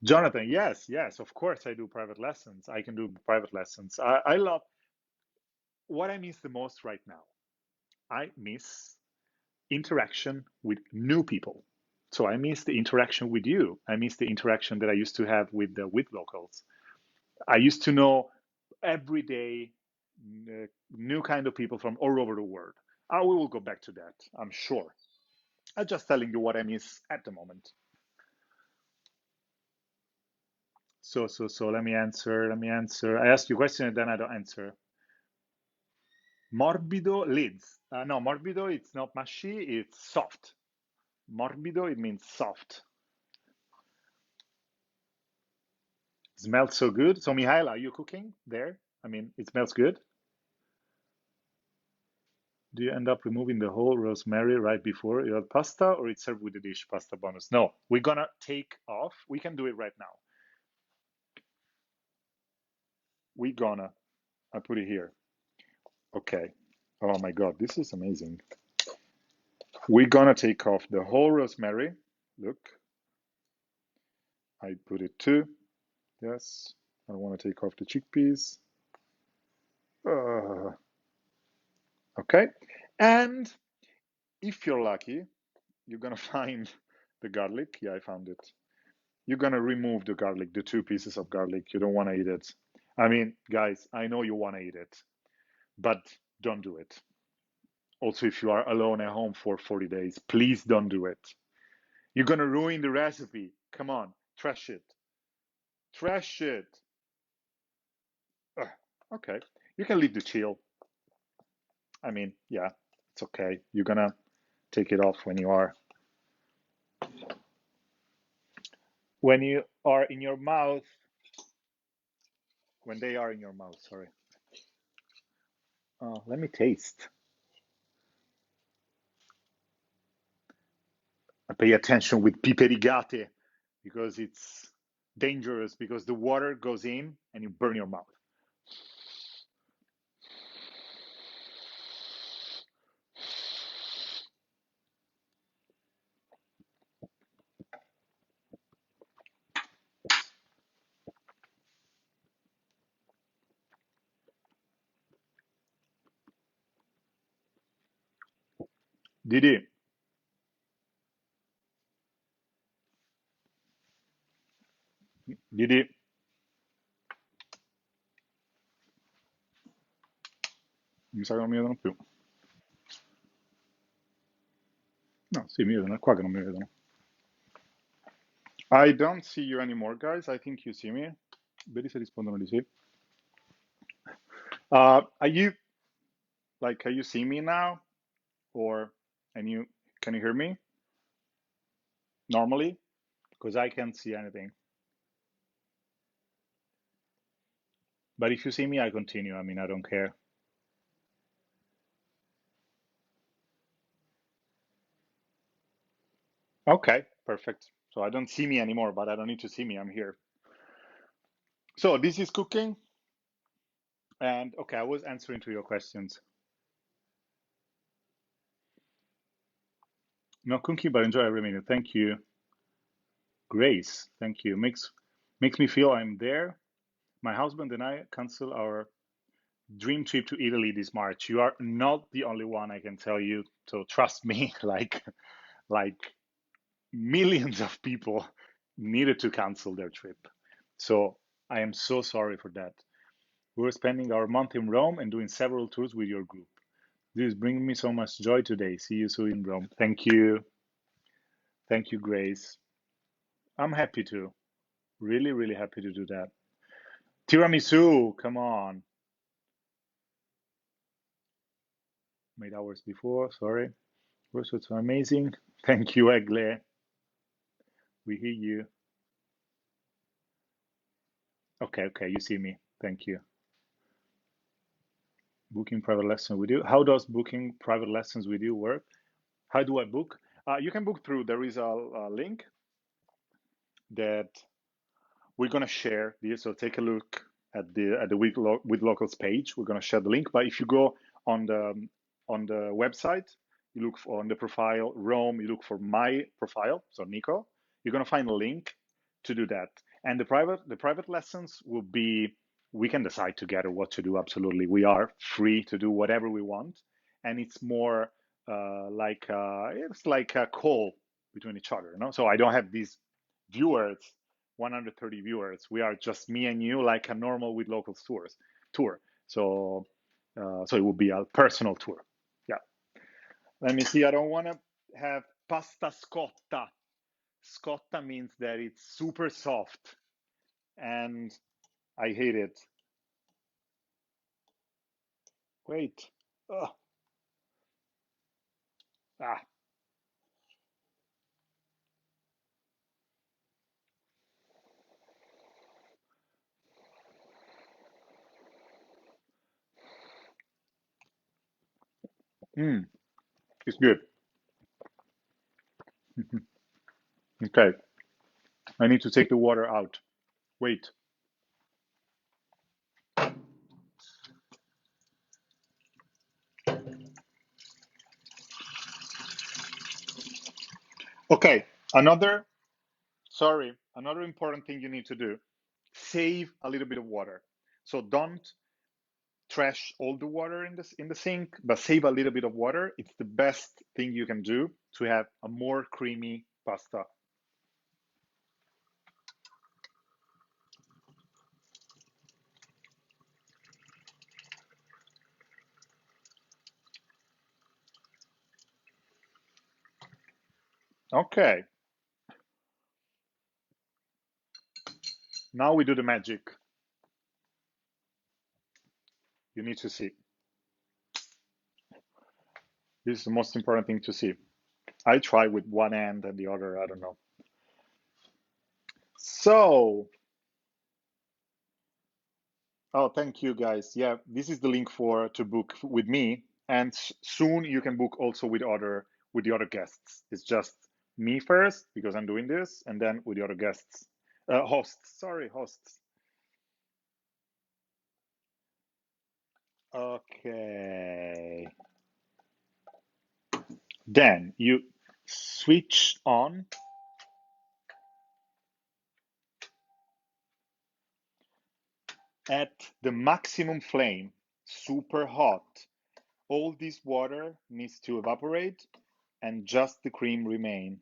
Jonathan, yes, of course I do private lessons. I can do private lessons. I love what I miss the most right now. I miss interaction with new people. So I miss the interaction with you. I miss the interaction that I used to have with the Withlocals. I used to know every day new kind of people from all over the world. We will go back to that, I'm sure. I'm just telling you what I miss at the moment. So let me answer. Let me answer. I ask you a question and then I don't answer. Morbido lids. No, morbido, it's not mushy, it's soft. Morbido, it means soft. Smells so good. So, Mihail, are you cooking there? I mean, it smells good. Do you end up removing the whole rosemary right before you add pasta, or it's served with the dish pasta bonus? No, we're gonna take off. We can do it right now. We're gonna. I put it here. Okay. Oh my God, this is amazing. We're gonna take off the whole rosemary. Look, I put it too. Yes. I want to take off the chickpeas. Uh, okay. And if you're lucky, you're gonna find the garlic. Yeah, I found it. You're gonna remove the garlic, the two pieces of garlic. You don't want to eat it. I mean, guys, I know you want to eat it, but don't do it. Also, if you are alone at home for 40 days, please don't do it. You're gonna ruin the recipe. Come on, trash it. Trash it. Ugh, okay. You can leave the chill. I mean, yeah, it's okay. You're gonna take it off when you are in your mouth, when they are in your mouth, sorry. Let me taste. Pay attention with piperigate because it's dangerous because the water goes in and you burn your mouth. Didi, Didi, mi sa che non mi vedono più. No, sì, mi vedono, è qua che non mi vedono. I don't see you anymore, guys. I think you see me. Vedi se rispondono di sì. Are you are you seeing me now, or and you can you hear me normally? Because I can't see anything. But if you see me, I continue. I mean, I don't care. Okay, perfect. So I don't see me anymore, but I don't need to see me. I'm here. So this is cooking, and okay, I was answering to your questions. No cooking, but enjoy every minute. Thank you, Grace. Thank you. Makes me feel I'm there. My husband and I cancel our dream trip to Italy this March. You are not the only one, I can tell you. So trust me, like millions of people needed to cancel their trip. So I am so sorry for that. We're spending our month in Rome and doing several tours with your group. This is bringing me so much joy today. See you soon in Rome. Thank you. Thank you, Grace. I'm happy to. Really, really happy to do that. Tiramisu, come on. Made hours before, sorry. Was so amazing. Thank you, Egle. We hear you. Okay, okay, you see me. Thank you. Booking private lesson with you. How does booking private lessons with you work? How do I book? You can book through, there is a link that we're gonna share this. So take a look at the Withlocals page. We're gonna share the link. But if you go on the website, you look for, on the profile Rome, you look for my profile, so Nico. You're gonna find a link to do that. And the private lessons will be, we can decide together what to do. Absolutely, we are free to do whatever we want, and it's more it's like a call between each other. So I don't have these viewers, 130 viewers. We are just me and you, like a normal Withlocals tour. So it will be a personal tour. Yeah. Let me see. I don't want to have pasta scotta. Scotta means that it's super soft, and I hate it. Wait. Ugh. Ah. Mm. It's good. Okay. I need to take the water out. Wait. Okay. Another important thing you need to do, save a little bit of water. So don't trash all the water in the sink, but save a little bit of water. It's the best thing you can do to have a more creamy pasta. Okay. Now we do the magic. You need to see. This is the most important thing to see. I try with one hand and the other, I don't know. So, oh, thank you guys. Yeah, this is the link for to book with me, and soon you can book also with the other guests. It's just me first because I'm doing this, and then with the other guests, hosts. Sorry, hosts. Okay. Then you switch on at the maximum flame, super hot. All this water needs to evaporate and just the cream remain.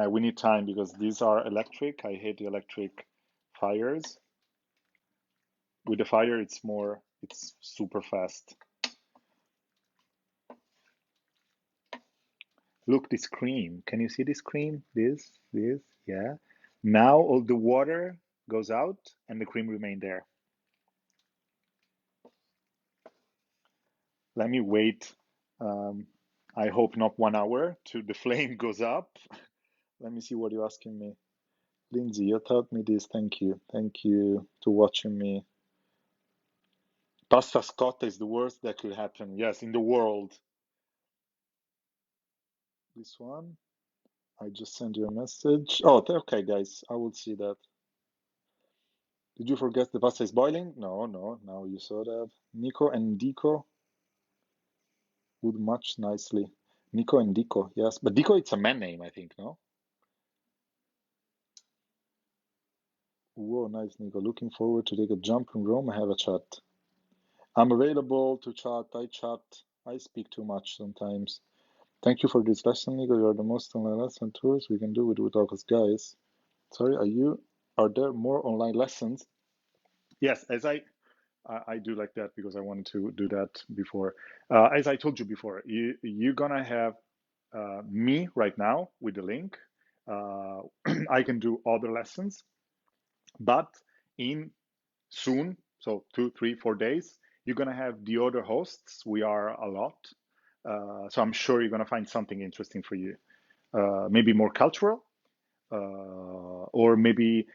We need time because these are electric. I hate the electric fires. With the fire, it's super fast. Look, this cream. Can you see this cream? This, yeah. Now all the water goes out and the cream remain there. Let me wait. Um, I hope not 1 hour to the flame goes up. Let me see what you're asking me. Lindsay, you taught me this. Thank you. Thank you to watching me. Pasta scotta is the worst that could happen. Yes, in the world. This one. I just sent you a message. Oh, okay, guys. I will see that. Did you forget the pasta is boiling? No, no. Now you saw that. Nico and Dico would match nicely. Nico and Dico, yes. But Dico, it's a man name, I think, no? Whoa, nice, Nico. Looking forward to take a jump from Rome and have a chat. I'm available to chat. I chat. I speak too much sometimes. Thank you for this lesson, Nico. You are the most online lesson tours we can do with all us guys. Sorry, are there more online lessons? Yes, I do like that because I wanted to do that before. As I told you before, you're gonna have me right now with the link. Uh, I can do other lessons, but in soon, so 2, 3, 4 days, you're gonna have the other hosts. We are a lot, so I'm sure you're gonna find something interesting for you. Maybe more cultural, or maybe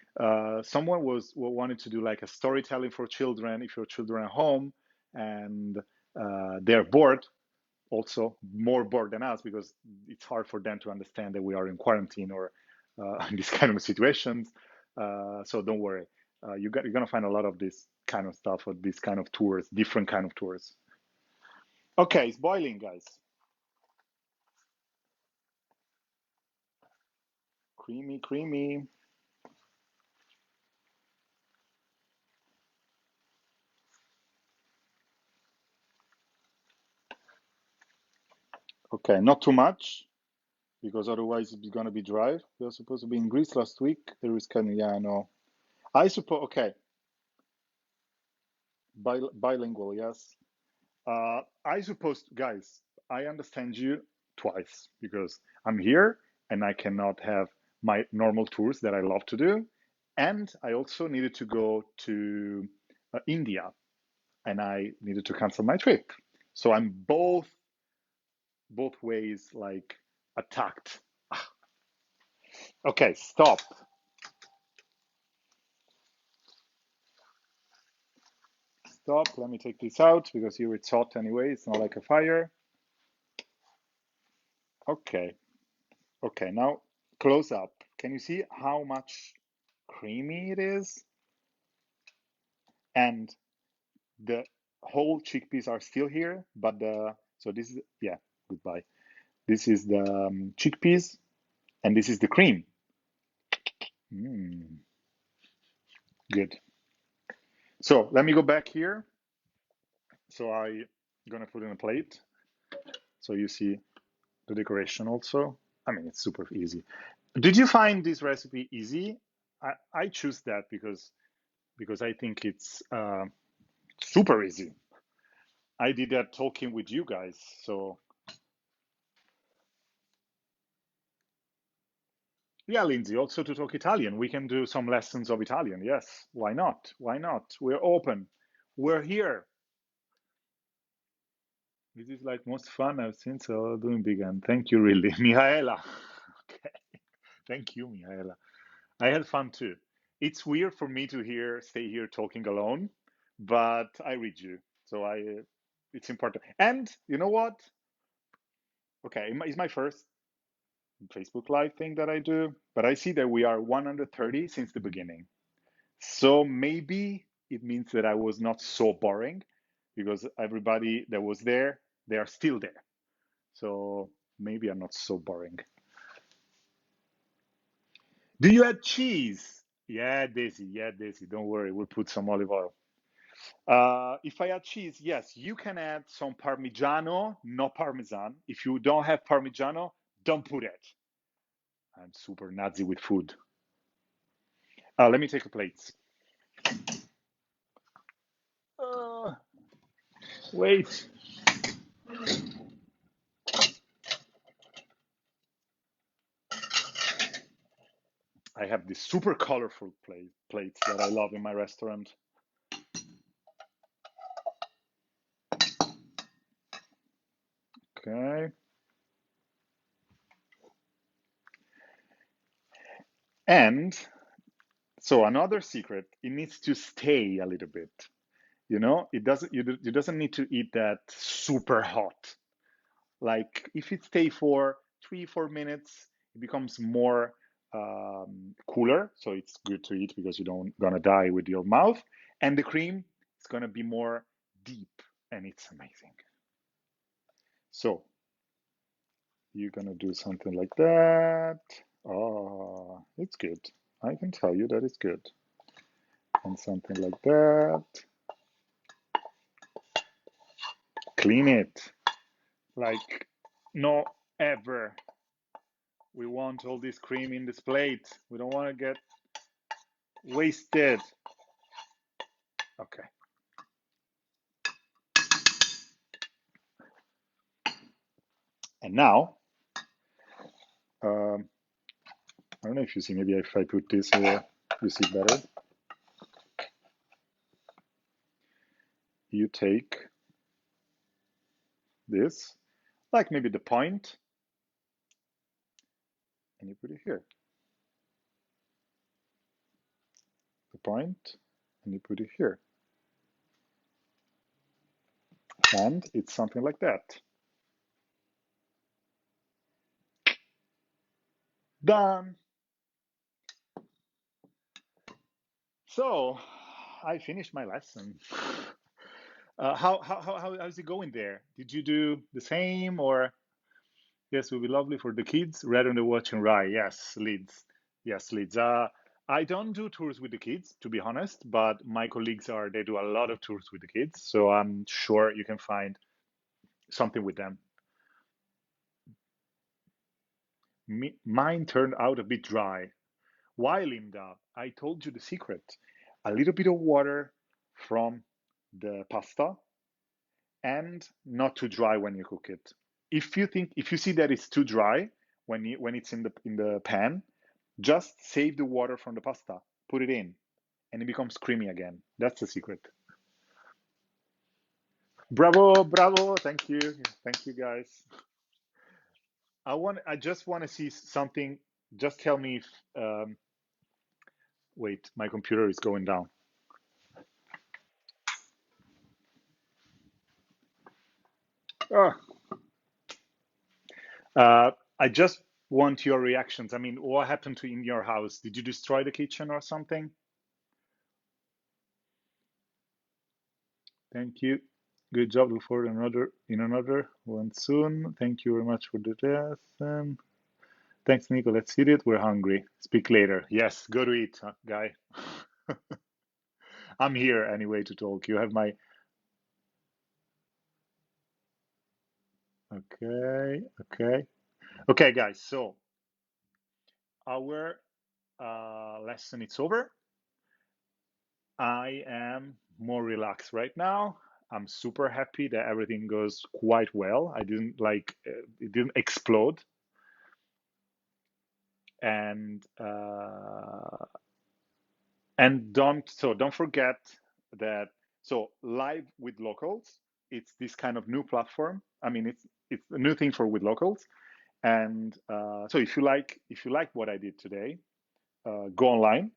someone wanted to do like a storytelling for children. If your children are home and they're bored, also more bored than us because it's hard for them to understand that we are in quarantine or in these kind of situations. So don't worry, you're gonna find a lot of this kind of stuff or these kind of tours, different kind of tours. Okay, it's boiling, guys. Creamy, creamy. Okay, not too much, because otherwise it's gonna be dry. We were supposed to be in Greece last week. There is kind of, yeah, I know. I suppose, okay, bilingual, yes. I suppose, guys, I understand you twice because I'm here and I cannot have my normal tours that I love to do. And I also needed to go to India and I needed to cancel my trip. So I'm both ways like attacked. Okay, stop. Stop. Let me take this out because here it's hot anyway. It's not like a fire. Okay. Okay, now close up. Can you see how much creamy it is? And the whole chickpeas are still here, but so this is, yeah, goodbye. This is the chickpeas, and this is the cream. Mm, good. So let me go back here. So I'm gonna put in a plate. So you see the decoration also. I mean, it's super easy. Did you find this recipe easy? I choose that because I think it's super easy. I did that talking with you guys. So yeah, Lindsay, also to talk Italian. We can do some lessons of Italian. Yes, why not? Why not? We're open. We're here. This is like most fun I've seen so doing vegan. Thank you, really, Mihaela. Okay, thank you, Mihaela. I had fun too. It's weird for me to stay here talking alone, but I read you, so it's important. And you know what? Okay, it's my first Facebook Live thing that I do, but I see that we are 130 since the beginning. So maybe it means that I was not so boring because everybody that was there, they are still there. So maybe I'm not so boring. Do you add cheese? Yeah, Daisy. Yeah, Daisy. Don't worry. We'll put some olive oil. If I add cheese, yes, you can add some Parmigiano, no Parmesan. If you don't have Parmigiano, don't put it. I'm super Nazi with food. Let me take a plate. Uh, wait. I have these super colorful plates that I love in my restaurant. Okay. And so another secret, it needs to stay a little bit. You know, you doesn't need to eat that super hot. Like if it stay for 3 4 minutes, it becomes more cooler. So it's good to eat because you don't gonna die with your mouth. And the cream is gonna be more deep and it's amazing. So you're gonna do something like that. Oh, it's good. I can tell you that it's good. And something like that. Clean it. Like, no ever. We want all this cream in this plate. We don't want to get wasted. Okay. And now, I don't know if you see, maybe if I put this here, you see better. You take this, like maybe the point, and you put it here. The point, and you put it here. And it's something like that. Done. So I finished my lesson. How's it going there? Did you do the same or? Yes, it would be lovely for the kids rather than watching Rai. Yes, leads. Yes, Liz. I don't do tours with the kids, to be honest, but my colleagues are, they do a lot of tours with the kids. So I'm sure you can find something with them. Mine turned out a bit dry. Why, Linda? I told you the secret. A little bit of water from the pasta and not too dry when you cook it. If you see that it's too dry when it's in the pan, just save the water from the pasta, put it in, and it becomes creamy again. That's the secret. Bravo, bravo! Thank you, guys. I just want to see something. Just tell me if. Wait, my computer is going down. Ah, I just want your reactions. I mean, what happened to in your house? Did you destroy the kitchen or something? Thank you. Good job. Look forward another one soon. Thank you very much for the lesson. Thanks, Nico. Let's eat it. We're hungry. Speak later. Yes, go to eat, guy. I'm here anyway to talk. You have my. Okay, okay, okay, guys. So our lesson is over. I am more relaxed right now. I'm super happy that everything goes quite well. I didn't like it didn't explode, and don't forget that live with locals. It's this kind of new platform. I mean, it's a new thing for with locals, and so if you like what I did today, go online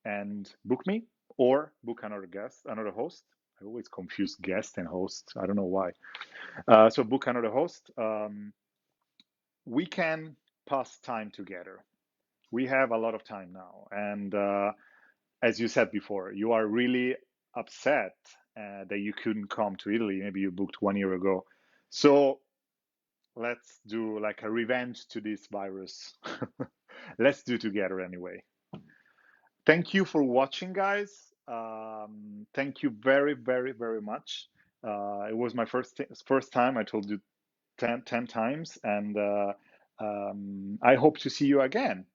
and book me or book another guest, another host. I always confuse guest and host. I don't know why. So book another host. We can pass time together. We have a lot of time now, and as you said before, you are really upset that you couldn't come to Italy. Maybe you booked 1 year ago. So let's do like a revenge to this virus. Let's do together anyway. Thank you for watching, guys. Thank you very, very, very much. It was my first time. I told you 10 times, and I hope to see you again.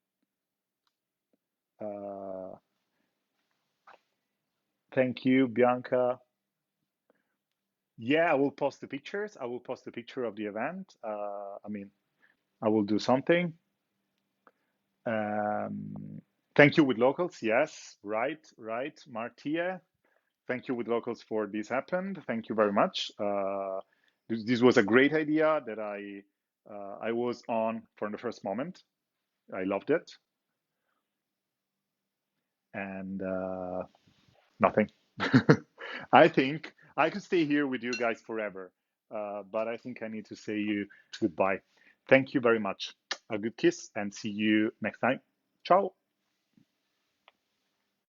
Uh, Thank you, Bianca. Yeah, I will post the pictures. I will post the picture of the event. I mean, I will do something. Thank you with locals. Yes, right, right. Martia, thank you with locals for this happened. Thank you very much. This was a great idea that I was on from the first moment. I loved it, and nothing. I think I could stay here with you guys forever, but I think I need to say you goodbye. Thank you very much. A good kiss, and see you next time. Ciao.